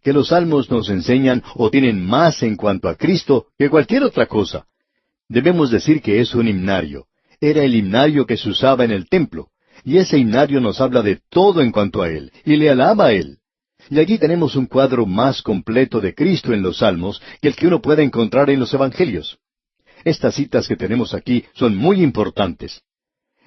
que los Salmos nos enseñan o tienen más en cuanto a Cristo que cualquier otra cosa. Debemos decir que es un himnario. Era el himnario que se usaba en el templo, y ese himnario nos habla de todo en cuanto a Él, y le alaba a Él. Y aquí tenemos un cuadro más completo de Cristo en los Salmos que el que uno puede encontrar en los Evangelios. Estas citas que tenemos aquí son muy importantes.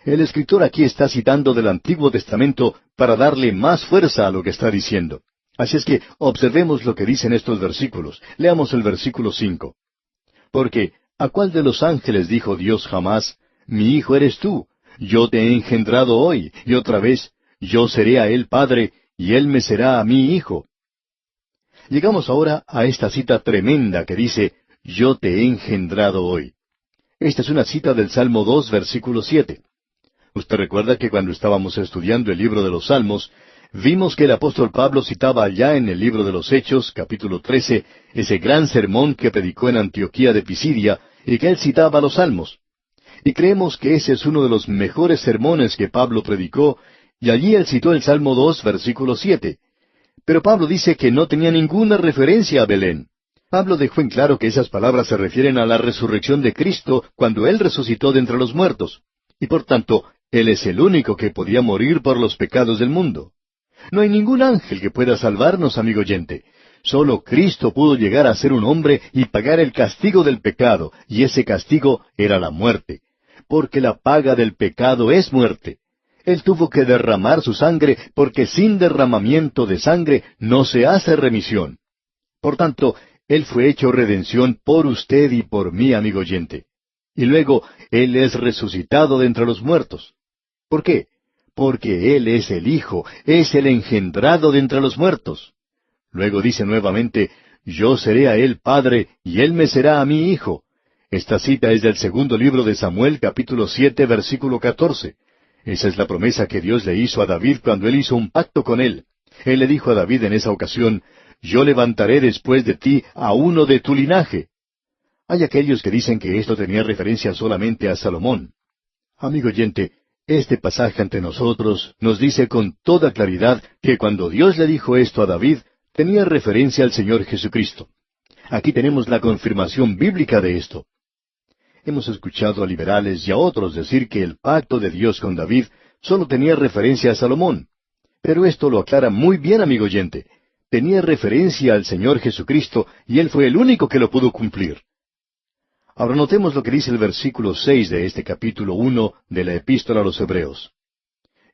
El escritor aquí está citando del Antiguo Testamento para darle más fuerza a lo que está diciendo. Así es que observemos lo que dicen estos versículos. Leamos el versículo 5. Porque, ¿a cuál de los ángeles dijo Dios jamás, mi hijo eres tú, yo te he engendrado hoy, y otra vez, yo seré a él padre, y él me será a mí hijo? Llegamos ahora a esta cita tremenda que dice, yo te he engendrado hoy. Esta es una cita del Salmo 2, versículo 7. Usted recuerda que cuando estábamos estudiando el libro de los Salmos, vimos que el apóstol Pablo citaba allá en el libro de los Hechos, capítulo 13, ese gran sermón que predicó en Antioquía de Pisidia, y que él citaba los Salmos. Y creemos que ese es uno de los mejores sermones que Pablo predicó, y allí él citó el Salmo 2, versículo 7. Pero Pablo dice que no tenía ninguna referencia a Belén. Pablo dejó en claro que esas palabras se refieren a la resurrección de Cristo cuando Él resucitó de entre los muertos. Y por tanto, Él es el único que podía morir por los pecados del mundo. No hay ningún ángel que pueda salvarnos, amigo oyente. Solo Cristo pudo llegar a ser un hombre y pagar el castigo del pecado, y ese castigo era la muerte. Porque la paga del pecado es muerte. Él tuvo que derramar su sangre, porque sin derramamiento de sangre no se hace remisión. Por tanto, Él fue hecho redención por usted y por mí, amigo oyente. Y luego, Él es resucitado de entre los muertos. ¿Por qué? Porque Él es el Hijo, es el engendrado de entre los muertos. Luego dice nuevamente, yo seré a Él Padre, y Él me será a mí Hijo. Esta cita es del segundo libro de Samuel, capítulo 7, versículo 14. Esa es la promesa que Dios le hizo a David cuando Él hizo un pacto con Él. Él le dijo a David en esa ocasión, yo levantaré después de ti a uno de tu linaje. Hay aquellos que dicen que esto tenía referencia solamente a Salomón. Amigo oyente, este pasaje ante nosotros nos dice con toda claridad que cuando Dios le dijo esto a David, tenía referencia al Señor Jesucristo. Aquí tenemos la confirmación bíblica de esto. Hemos escuchado a liberales y a otros decir que el pacto de Dios con David solo tenía referencia a Salomón. Pero esto lo aclara muy bien, amigo oyente. Tenía referencia al Señor Jesucristo y Él fue el único que lo pudo cumplir. Ahora notemos lo que dice el versículo 6 de este capítulo 1 de la Epístola a los Hebreos.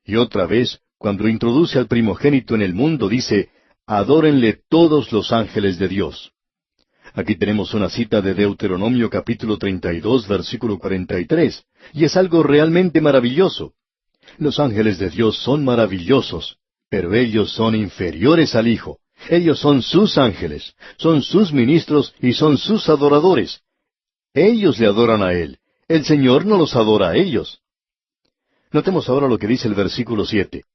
Y otra vez, cuando introduce al primogénito en el mundo, dice, adórenle todos los ángeles de Dios. Aquí tenemos una cita de Deuteronomio capítulo 32, versículo 43, y es algo realmente maravilloso. Los ángeles de Dios son maravillosos, pero ellos son inferiores al Hijo. Ellos son sus ángeles, son sus ministros y son sus adoradores. Ellos le adoran a Él. El Señor no los adora a ellos. Notemos ahora lo que dice el versículo 7.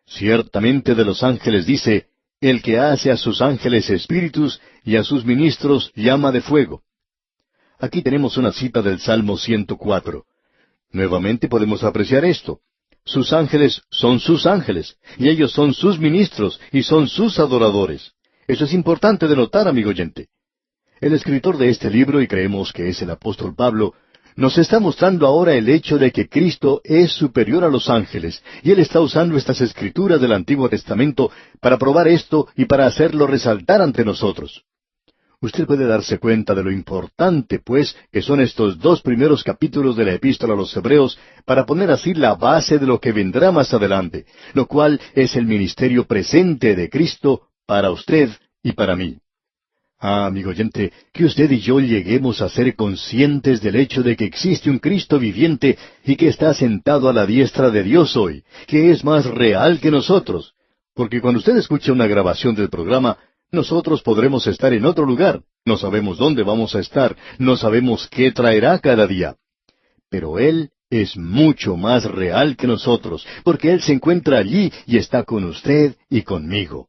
Ciertamente de los ángeles dice, el que hace a sus ángeles espíritus y a sus ministros llama de fuego. Aquí tenemos una cita del Salmo 104. Nuevamente podemos apreciar esto. Sus ángeles son sus ángeles, y ellos son sus ministros y son sus adoradores. Eso es importante de notar, amigo oyente. El escritor de este libro, y creemos que es el apóstol Pablo, nos está mostrando ahora el hecho de que Cristo es superior a los ángeles, y él está usando estas escrituras del Antiguo Testamento para probar esto y para hacerlo resaltar ante nosotros. Usted puede darse cuenta de lo importante, pues, que son estos dos primeros capítulos de la Epístola a los Hebreos para poner así la base de lo que vendrá más adelante, lo cual es el ministerio presente de Cristo para usted y para mí. Amigo oyente, que usted y yo lleguemos a ser conscientes del hecho de que existe un Cristo viviente y que está sentado a la diestra de Dios hoy, que es más real que nosotros. Porque cuando usted escucha una grabación del programa, nosotros podremos estar en otro lugar. No sabemos dónde vamos a estar, no sabemos qué traerá cada día. Pero Él es mucho más real que nosotros, porque Él se encuentra allí y está con usted y conmigo.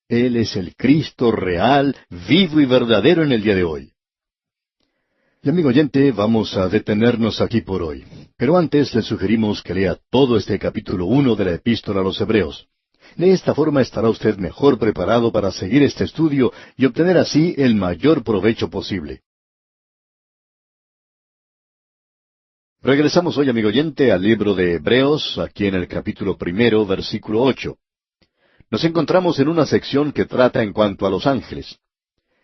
Él es el Cristo real, vivo y verdadero en el día de hoy. Y amigo oyente, vamos a detenernos aquí por hoy. Pero antes le sugerimos que lea todo este capítulo 1 de la Epístola a los Hebreos. De esta forma estará usted mejor preparado para seguir este estudio y obtener así el mayor provecho posible. Regresamos hoy, amigo oyente, al libro de Hebreos, aquí en el capítulo 1, versículo 8. Nos encontramos en una sección que trata en cuanto a los ángeles.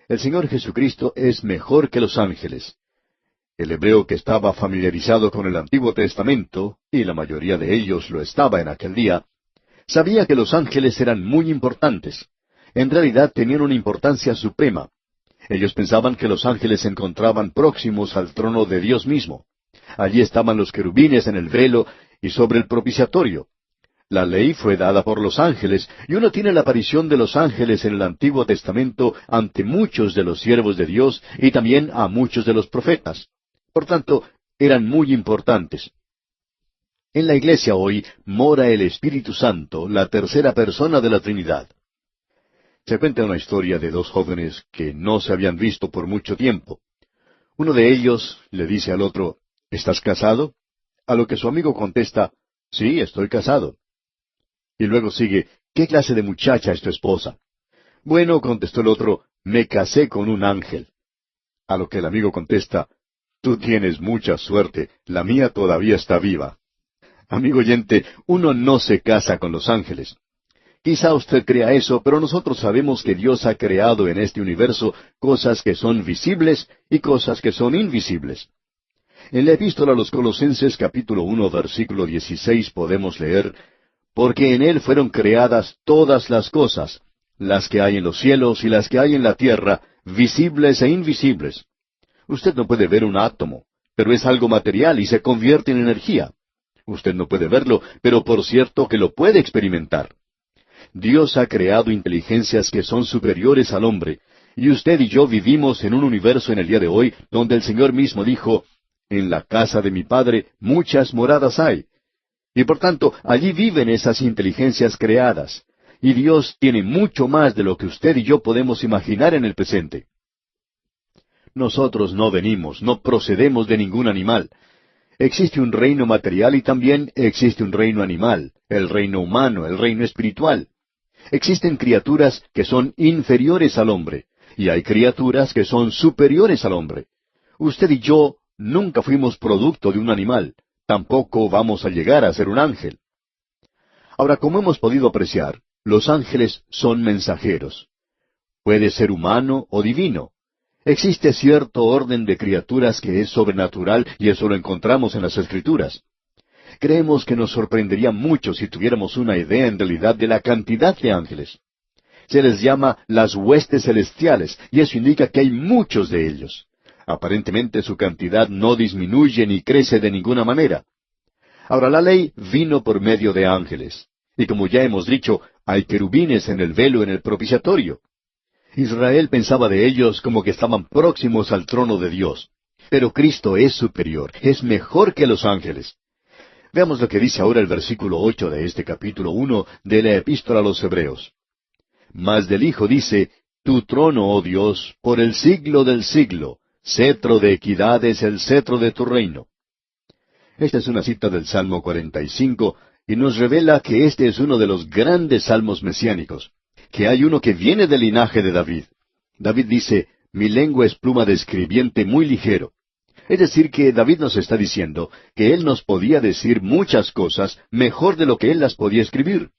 El Señor Jesucristo es mejor que los ángeles. El hebreo que estaba familiarizado con el Antiguo Testamento, y la mayoría de ellos lo estaba en aquel día, sabía que los ángeles eran muy importantes. En realidad tenían una importancia suprema. Ellos pensaban que los ángeles se encontraban próximos al trono de Dios mismo. Allí estaban los querubines en el velo y sobre el propiciatorio. La ley fue dada por los ángeles, y uno tiene la aparición de los ángeles en el Antiguo Testamento ante muchos de los siervos de Dios y también a muchos de los profetas. Por tanto, eran muy importantes. En la iglesia hoy mora el Espíritu Santo, la tercera persona de la Trinidad. Se cuenta una historia de dos jóvenes que no se habían visto por mucho tiempo. Uno de ellos le dice al otro, ¿estás casado? A lo que su amigo contesta, sí, estoy casado. Y luego sigue, ¿qué clase de muchacha es tu esposa? Bueno, contestó el otro, me casé con un ángel. A lo que el amigo contesta, tú tienes mucha suerte, la mía todavía está viva. Amigo oyente, uno no se casa con los ángeles. Quizá usted crea eso, pero nosotros sabemos que Dios ha creado en este universo cosas que son visibles y cosas que son invisibles. En la Epístola a los Colosenses capítulo 1 versículo 16 podemos leer, porque en Él fueron creadas todas las cosas, las que hay en los cielos y las que hay en la tierra, visibles e invisibles. Usted no puede ver un átomo, pero es algo material y se convierte en energía. Usted no puede verlo, pero por cierto que lo puede experimentar. Dios ha creado inteligencias que son superiores al hombre, y usted y yo vivimos en un universo en el día de hoy donde el Señor mismo dijo, en la casa de mi Padre muchas moradas hay. Y por tanto, allí viven esas inteligencias creadas. Y Dios tiene mucho más de lo que usted y yo podemos imaginar en el presente. Nosotros no venimos, no procedemos de ningún animal. Existe un reino material y también existe un reino animal, el reino humano, el reino espiritual. Existen criaturas que son inferiores al hombre, y hay criaturas que son superiores al hombre. Usted y yo nunca fuimos producto de un animal. Tampoco vamos a llegar a ser un ángel. Ahora, como hemos podido apreciar, los ángeles son mensajeros. Puede ser humano o divino. Existe cierto orden de criaturas que es sobrenatural y eso lo encontramos en las Escrituras. Creemos que nos sorprendería mucho si tuviéramos una idea en realidad de la cantidad de ángeles. Se les llama las huestes celestiales y eso indica que hay muchos de ellos. Aparentemente su cantidad no disminuye ni crece de ninguna manera. Ahora, la ley vino por medio de ángeles. Y como ya hemos dicho, hay querubines en el velo en el propiciatorio. Israel pensaba de ellos como que estaban próximos al trono de Dios. Pero Cristo es superior, es mejor que los ángeles. Veamos lo que dice ahora el versículo 8 de este capítulo 1 de la Epístola a los Hebreos. Mas del Hijo dice, tu trono, oh Dios, por el siglo del siglo. Cetro de equidad es el cetro de tu reino. Esta es una cita del Salmo 45 y nos revela que este es uno de los grandes salmos mesiánicos, que hay uno que viene del linaje de David. David dice, mi lengua es pluma de escribiente muy ligero. Es decir, que David nos está diciendo que él nos podía decir muchas cosas mejor de lo que él las podía escribir.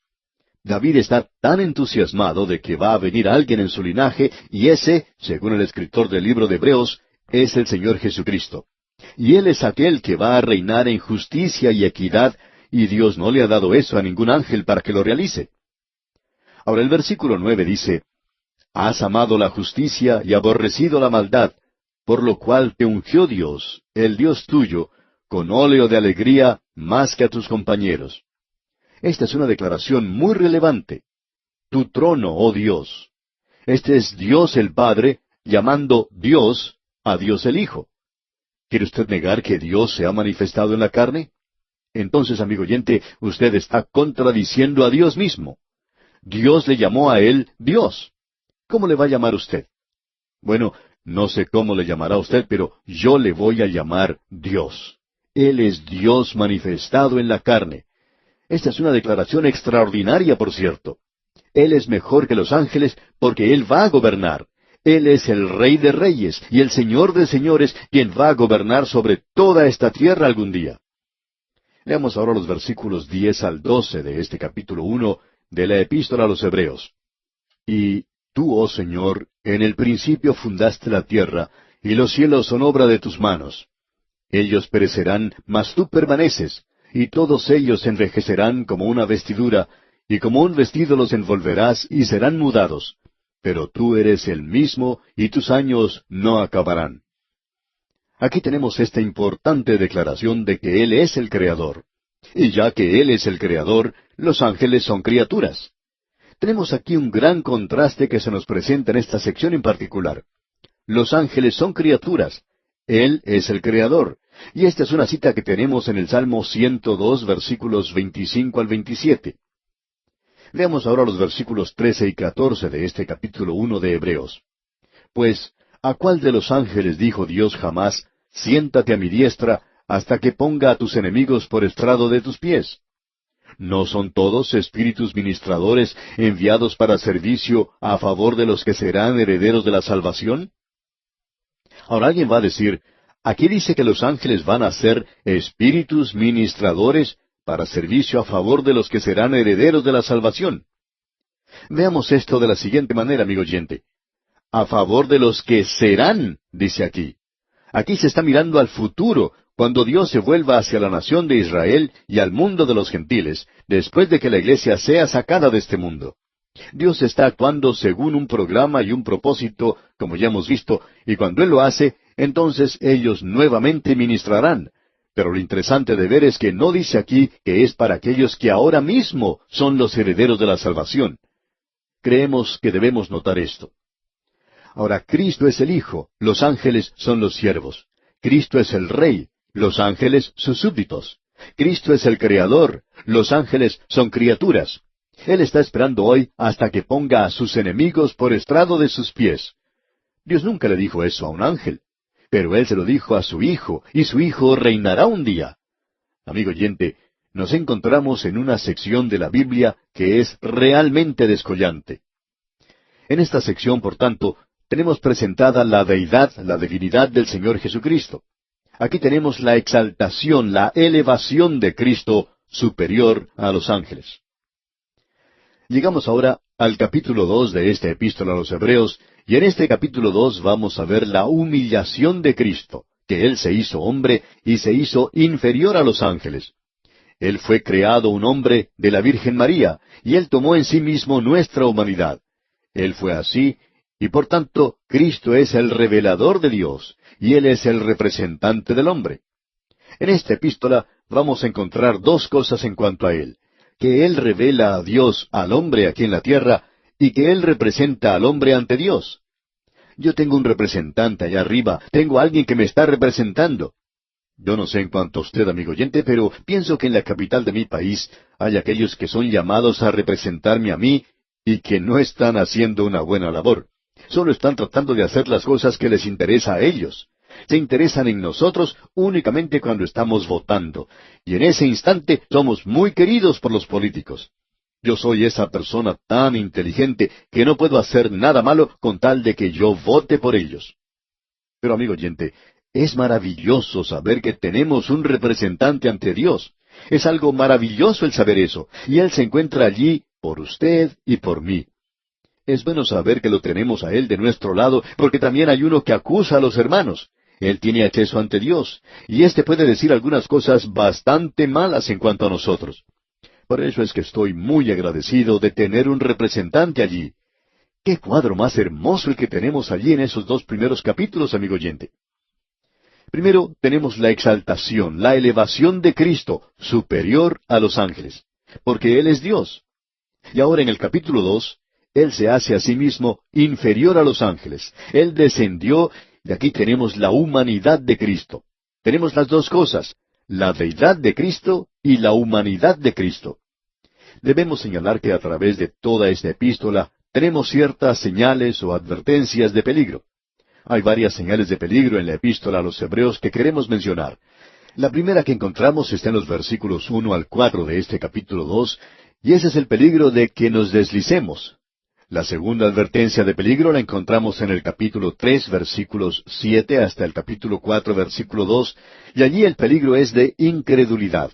David está tan entusiasmado de que va a venir alguien en su linaje, y ese, según el escritor del libro de Hebreos, es el Señor Jesucristo. Y Él es aquel que va a reinar en justicia y equidad, y Dios no le ha dado eso a ningún ángel para que lo realice. Ahora el versículo 9 dice, Has amado la justicia y aborrecido la maldad, por lo cual te ungió Dios, el Dios tuyo, con óleo de alegría más que a tus compañeros. Esta es una declaración muy relevante. Tu trono, oh Dios. Este es Dios el Padre llamando Dios a Dios el Hijo. ¿Quiere usted negar que Dios se ha manifestado en la carne? Entonces, amigo oyente, usted está contradiciendo a Dios mismo. Dios le llamó a él Dios. ¿Cómo le va a llamar usted? Bueno, no sé cómo le llamará usted, pero yo le voy a llamar Dios. Él es Dios manifestado en la carne. Esta es una declaración extraordinaria, por cierto. Él es mejor que los ángeles porque Él va a gobernar. Él es el Rey de Reyes y el Señor de Señores, quien va a gobernar sobre toda esta tierra algún día. Leamos ahora los versículos 10 al 12 de este capítulo 1 de la Epístola a los Hebreos. Y tú, oh Señor, en el principio fundaste la tierra, y los cielos son obra de tus manos. Ellos perecerán, mas tú permaneces, y todos ellos envejecerán como una vestidura, y como un vestido los envolverás, y serán mudados. Pero tú eres el mismo, y tus años no acabarán. Aquí tenemos esta importante declaración de que Él es el Creador. Y ya que Él es el Creador, los ángeles son criaturas. Tenemos aquí un gran contraste que se nos presenta en esta sección en particular. Los ángeles son criaturas. Él es el Creador. Y esta es una cita que tenemos en el Salmo 102, versículos 25 al 27. Veamos ahora los versículos 13 y 14 de este capítulo 1 de Hebreos. Pues, ¿a cuál de los ángeles dijo Dios jamás, siéntate a mi diestra, hasta que ponga a tus enemigos por estrado de tus pies? ¿No son todos espíritus ministradores enviados para servicio a favor de los que serán herederos de la salvación? Ahora alguien va a decir, aquí dice que los ángeles van a ser espíritus ministradores para servicio a favor de los que serán herederos de la salvación. Veamos esto de la siguiente manera, amigo oyente. A favor de los que serán, dice aquí. Aquí se está mirando al futuro, cuando Dios se vuelva hacia la nación de Israel y al mundo de los gentiles, después de que la iglesia sea sacada de este mundo. Dios está actuando según un programa y un propósito, como ya hemos visto, y cuando Él lo hace, entonces ellos nuevamente ministrarán. Pero lo interesante de ver es que no dice aquí que es para aquellos que ahora mismo son los herederos de la salvación. Creemos que debemos notar esto. Ahora, Cristo es el Hijo, los ángeles son los siervos. Cristo es el Rey, los ángeles sus súbditos. Cristo es el Creador, los ángeles son criaturas. Él está esperando hoy hasta que ponga a sus enemigos por estrado de sus pies. Dios nunca le dijo eso a un ángel, pero Él se lo dijo a su Hijo, y su Hijo reinará un día. Amigo oyente, nos encontramos en una sección de la Biblia que es realmente descollante. En esta sección, por tanto, tenemos presentada la deidad, la divinidad del Señor Jesucristo. Aquí tenemos la exaltación, la elevación de Cristo superior a los ángeles. Llegamos ahora al capítulo 2 de esta epístola a los Hebreos, y en este capítulo 2 vamos a ver la humillación de Cristo, que Él se hizo hombre y se hizo inferior a los ángeles. Él fue creado un hombre de la Virgen María, y Él tomó en sí mismo nuestra humanidad. Él fue así, y por tanto Cristo es el revelador de Dios, y Él es el representante del hombre. En esta epístola vamos a encontrar dos cosas en cuanto a Él: que Él revela a Dios al hombre aquí en la tierra, y que Él representa al hombre ante Dios. Yo tengo un representante allá arriba, tengo alguien que me está representando. Yo no sé en cuanto a usted, amigo oyente, pero pienso que en la capital de mi país hay aquellos que son llamados a representarme a mí y que no están haciendo una buena labor. Solo están tratando de hacer las cosas que les interesa a ellos. Se interesan en nosotros únicamente cuando estamos votando, y en ese instante somos muy queridos por los políticos. Yo soy esa persona tan inteligente que no puedo hacer nada malo con tal de que yo vote por ellos. Pero, amigo oyente, es maravilloso saber que tenemos un representante ante Dios. Es algo maravilloso el saber eso, y Él se encuentra allí por usted y por mí. Es bueno saber que lo tenemos a Él de nuestro lado, porque también hay uno que acusa a los hermanos. Él tiene acceso ante Dios, y éste puede decir algunas cosas bastante malas en cuanto a nosotros. Por eso es que estoy muy agradecido de tener un representante allí. ¡Qué cuadro más hermoso el que tenemos allí en esos 2 primeros capítulos, amigo oyente! Primero tenemos la exaltación, la elevación de Cristo, superior a los ángeles, porque Él es Dios. Y ahora en el capítulo 2, Él se hace a sí mismo inferior a los ángeles. Él descendió, y aquí tenemos la humanidad de Cristo. Tenemos las dos cosas, la deidad de Cristo y la humanidad de Cristo. Debemos señalar que a través de toda esta epístola tenemos ciertas señales o advertencias de peligro. Hay varias señales de peligro en la epístola a los Hebreos que queremos mencionar. La primera que encontramos está en los versículos 1 al 4 de este capítulo 2, y ese es el peligro de que nos deslicemos. La segunda advertencia de peligro la encontramos en el capítulo 3, versículos 7 hasta el capítulo 4, versículo 2, y allí el peligro es de incredulidad.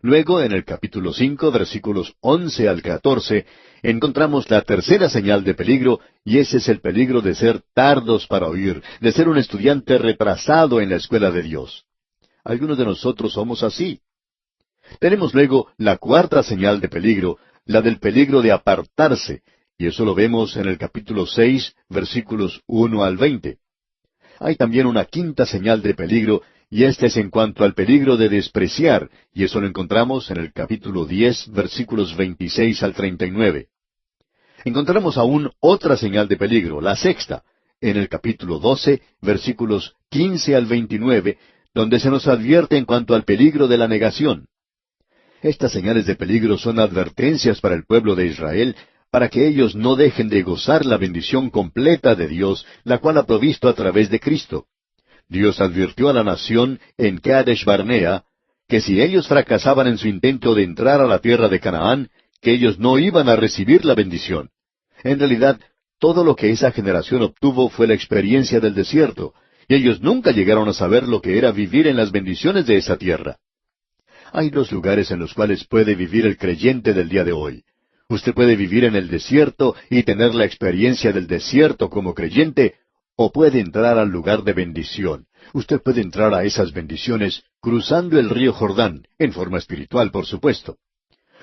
Luego, en el capítulo 5, versículos 11 al 14, encontramos la tercera señal de peligro, y ese es el peligro de ser tardos para oír, de ser un estudiante retrasado en la escuela de Dios. Algunos de nosotros somos así. Tenemos luego la cuarta señal de peligro, la del peligro de apartarse, y eso lo vemos en el capítulo 6, versículos 1 al 20. Hay también una quinta señal de peligro, y esta es en cuanto al peligro de despreciar, y eso lo encontramos en el capítulo 10, versículos 26 al 39. Encontramos aún otra señal de peligro, la sexta, en el capítulo 12, versículos 15 al 29, donde se nos advierte en cuanto al peligro de la negación. Estas señales de peligro son advertencias para el pueblo de Israel, para que ellos no dejen de gozar la bendición completa de Dios, la cual ha provisto a través de Cristo. Dios advirtió a la nación en Kadesh Barnea que si ellos fracasaban en su intento de entrar a la tierra de Canaán, que ellos no iban a recibir la bendición. En realidad, todo lo que esa generación obtuvo fue la experiencia del desierto, y ellos nunca llegaron a saber lo que era vivir en las bendiciones de esa tierra. Hay 2 lugares en los cuales puede vivir el creyente del día de hoy. Usted puede vivir en el desierto y tener la experiencia del desierto como creyente, o puede entrar al lugar de bendición. Usted puede entrar a esas bendiciones cruzando el río Jordán, en forma espiritual, por supuesto.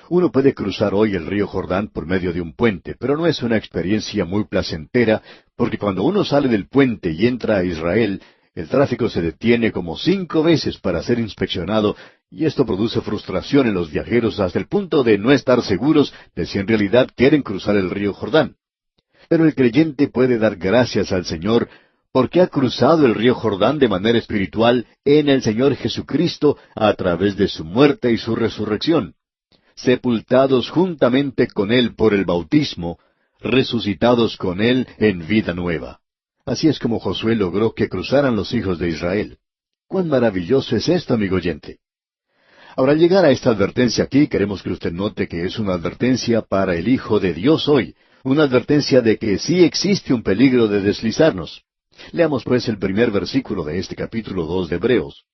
Uno puede cruzar hoy el río Jordán por medio de un puente, pero no es una experiencia muy placentera, porque cuando uno sale del puente y entra a Israel, el tráfico se detiene como 5 veces para ser inspeccionado, y esto produce frustración en los viajeros hasta el punto de no estar seguros de si en realidad quieren cruzar el río Jordán. Pero el creyente puede dar gracias al Señor porque ha cruzado el río Jordán de manera espiritual en el Señor Jesucristo a través de su muerte y su resurrección. Sepultados juntamente con Él por el bautismo, resucitados con Él en vida nueva. Así es como Josué logró que cruzaran los hijos de Israel. ¡Cuán maravilloso es esto, amigo oyente! Ahora, al llegar a esta advertencia aquí, queremos que usted note que es una advertencia para el Hijo de Dios hoy, una advertencia de que sí existe un peligro de deslizarnos. Leamos pues el primer versículo de este capítulo 2 de Hebreos.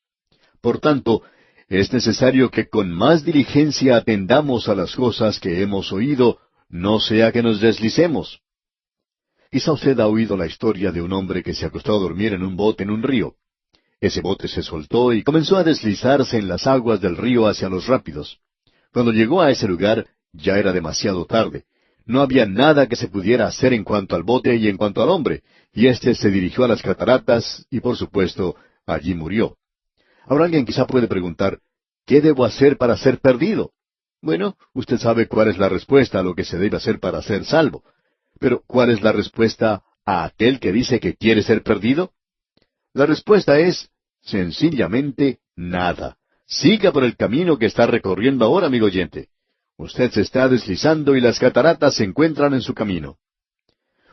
Por tanto, es necesario que con más diligencia atendamos a las cosas que hemos oído, no sea que nos deslicemos. Quizá usted ha oído la historia de un hombre que se acostó a dormir en un bote en un río. Ese bote se soltó y comenzó a deslizarse en las aguas del río hacia los rápidos. Cuando llegó a ese lugar, ya era demasiado tarde. No había nada que se pudiera hacer en cuanto al bote y en cuanto al hombre, y éste se dirigió a las cataratas y, por supuesto, allí murió. Ahora alguien quizá puede preguntar, ¿qué debo hacer para ser perdido? Bueno, usted sabe cuál es la respuesta a lo que se debe hacer para ser salvo. Pero, ¿cuál es la respuesta a aquel que dice que quiere ser perdido? La respuesta es, sencillamente, nada. Siga por el camino que está recorriendo ahora, amigo oyente. Usted se está deslizando y las cataratas se encuentran en su camino.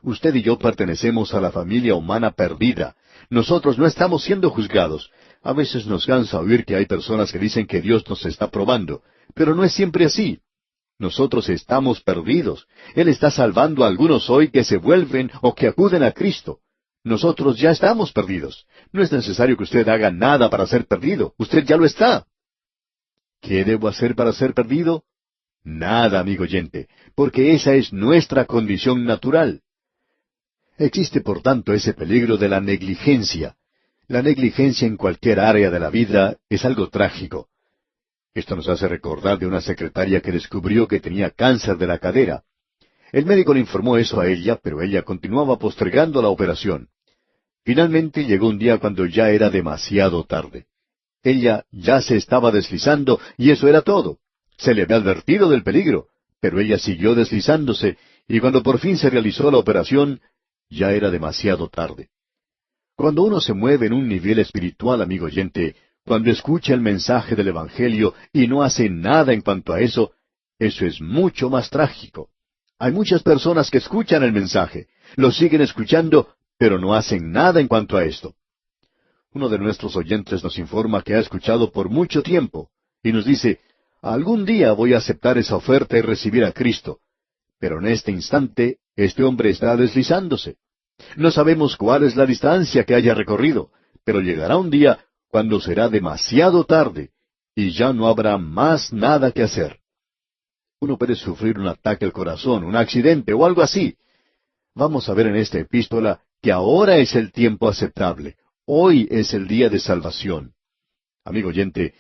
Usted y yo pertenecemos a la familia humana perdida. Nosotros no estamos siendo juzgados. A veces nos cansa oír que hay personas que dicen que Dios nos está probando, pero no es siempre así. Nosotros estamos perdidos. Él está salvando a algunos hoy que se vuelven o que acuden a Cristo. Nosotros ya estamos perdidos. No es necesario que usted haga nada para ser perdido. Usted ya lo está. ¿Qué debo hacer para ser perdido? Nada, amigo oyente, porque esa es nuestra condición natural. Existe, por tanto, ese peligro de la negligencia. La negligencia en cualquier área de la vida es algo trágico. Esto nos hace recordar de una secretaria que descubrió que tenía cáncer de la cadera. El médico le informó eso a ella, pero ella continuaba postergando la operación. Finalmente llegó un día cuando ya era demasiado tarde. Ella ya se estaba deslizando y eso era todo. Se le había advertido del peligro, pero ella siguió deslizándose y cuando por fin se realizó la operación, ya era demasiado tarde. Cuando uno se mueve en un nivel espiritual, amigo oyente, cuando escucha el mensaje del Evangelio y no hace nada en cuanto a eso, eso es mucho más trágico. Hay muchas personas que escuchan el mensaje, lo siguen escuchando, pero no hacen nada en cuanto a esto. Uno de nuestros oyentes nos informa que ha escuchado por mucho tiempo, y nos dice, algún día voy a aceptar esa oferta y recibir a Cristo. Pero en este instante, este hombre está deslizándose. No sabemos cuál es la distancia que haya recorrido, pero llegará un día cuando será demasiado tarde, y ya no habrá más nada que hacer. Uno puede sufrir un ataque al corazón, un accidente o algo así. Vamos a ver en esta epístola que ahora es el tiempo aceptable. Hoy es el día de salvación. Amigo oyente,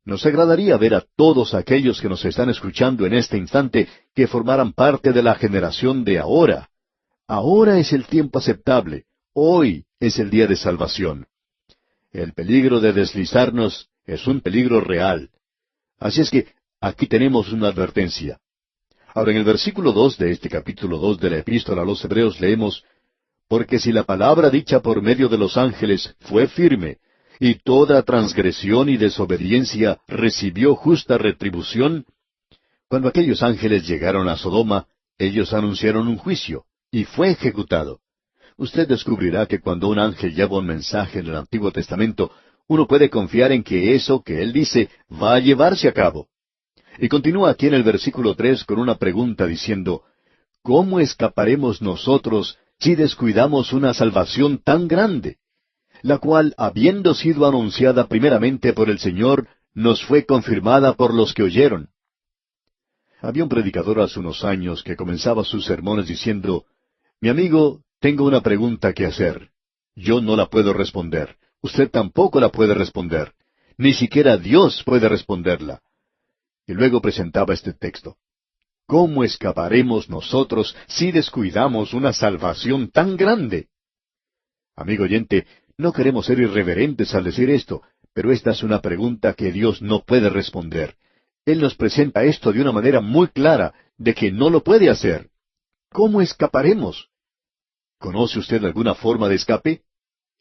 nos agradaría ver a todos aquellos que nos están escuchando en este instante que formaran parte de la generación de ahora. Ahora es el tiempo aceptable. Hoy es el día de salvación. El peligro de deslizarnos es un peligro real. Así es que aquí tenemos una advertencia. Ahora en el versículo 2 de este capítulo 2 de la Epístola a los Hebreos leemos, porque si la palabra dicha por medio de los ángeles fue firme, y toda transgresión y desobediencia recibió justa retribución, cuando aquellos ángeles llegaron a Sodoma, ellos anunciaron un juicio, y fue ejecutado. Usted descubrirá que cuando un ángel lleva un mensaje en el Antiguo Testamento, uno puede confiar en que eso que él dice va a llevarse a cabo. Y continúa aquí en el versículo 3 con una pregunta diciendo, ¿cómo escaparemos nosotros si descuidamos una salvación tan grande? La cual, habiendo sido anunciada primeramente por el Señor, nos fue confirmada por los que oyeron. Había un predicador hace unos años que comenzaba sus sermones diciendo, mi amigo, tengo una pregunta que hacer. Yo no la puedo responder. Usted tampoco la puede responder. Ni siquiera Dios puede responderla. Y luego presentaba este texto. ¿Cómo escaparemos nosotros si descuidamos una salvación tan grande? Amigo oyente, no queremos ser irreverentes al decir esto, pero esta es una pregunta que Dios no puede responder. Él nos presenta esto de una manera muy clara, de que no lo puede hacer. ¿Cómo escaparemos? ¿Conoce usted alguna forma de escape?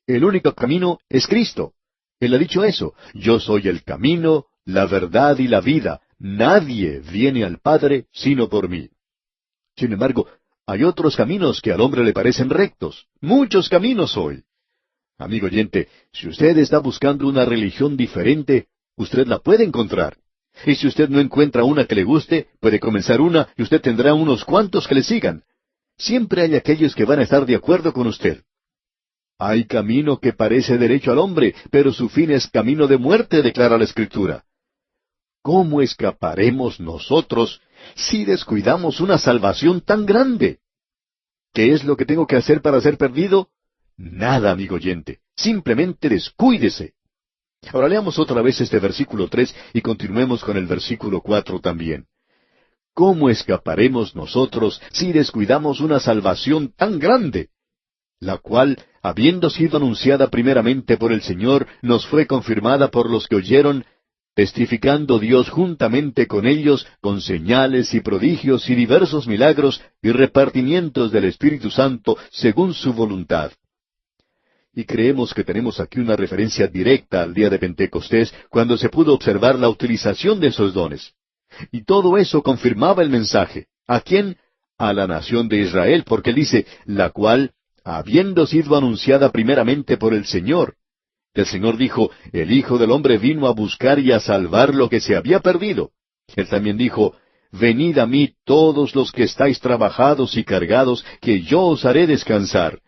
El único camino es Cristo. Él ha dicho eso. Yo soy el camino, la verdad y la vida. Nadie viene al Padre sino por mí. Sin embargo, hay otros caminos que al hombre le parecen rectos. Muchos caminos hoy. Amigo oyente, si usted está buscando una religión diferente, usted la puede encontrar. Y si usted no encuentra una que le guste, puede comenzar una y usted tendrá unos cuantos que le sigan. Siempre hay aquellos que van a estar de acuerdo con usted. Hay camino que parece derecho al hombre, pero su fin es camino de muerte, declara la Escritura. ¿Cómo escaparemos nosotros si descuidamos una salvación tan grande? ¿Qué es lo que tengo que hacer para ser perdido? Nada, amigo oyente. Simplemente descuídese. Ahora leamos otra vez este versículo 3 y continuemos con el versículo 4 también. ¿Cómo escaparemos nosotros si descuidamos una salvación tan grande? La cual, habiendo sido anunciada primeramente por el Señor, nos fue confirmada por los que oyeron, testificando Dios juntamente con ellos con señales y prodigios y diversos milagros y repartimientos del Espíritu Santo según su voluntad. Y creemos que tenemos aquí una referencia directa al día de Pentecostés, cuando se pudo observar la utilización de esos dones. Y todo eso confirmaba el mensaje. ¿A quién? A la nación de Israel, porque él dice, la cual, habiendo sido anunciada primeramente por el Señor. El Señor dijo, el Hijo del Hombre vino a buscar y a salvar lo que se había perdido. Él también dijo, venid a mí todos los que estáis trabajados y cargados, que yo os haré descansar.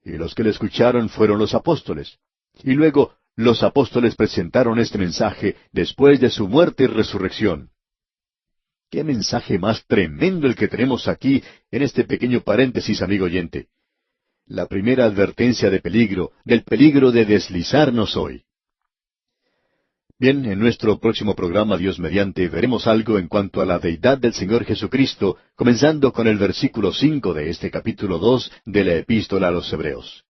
Y los que le escucharon fueron los apóstoles. Y luego los apóstoles presentaron este mensaje después de su muerte y resurrección. Qué mensaje más tremendo el que tenemos aquí en este pequeño paréntesis, amigo oyente. La primera advertencia de peligro, del peligro de deslizarnos hoy. Bien, en nuestro próximo programa, Dios mediante, veremos algo en cuanto a la deidad del Señor Jesucristo, comenzando con el versículo 5 de este capítulo 2 de la Epístola a los Hebreos.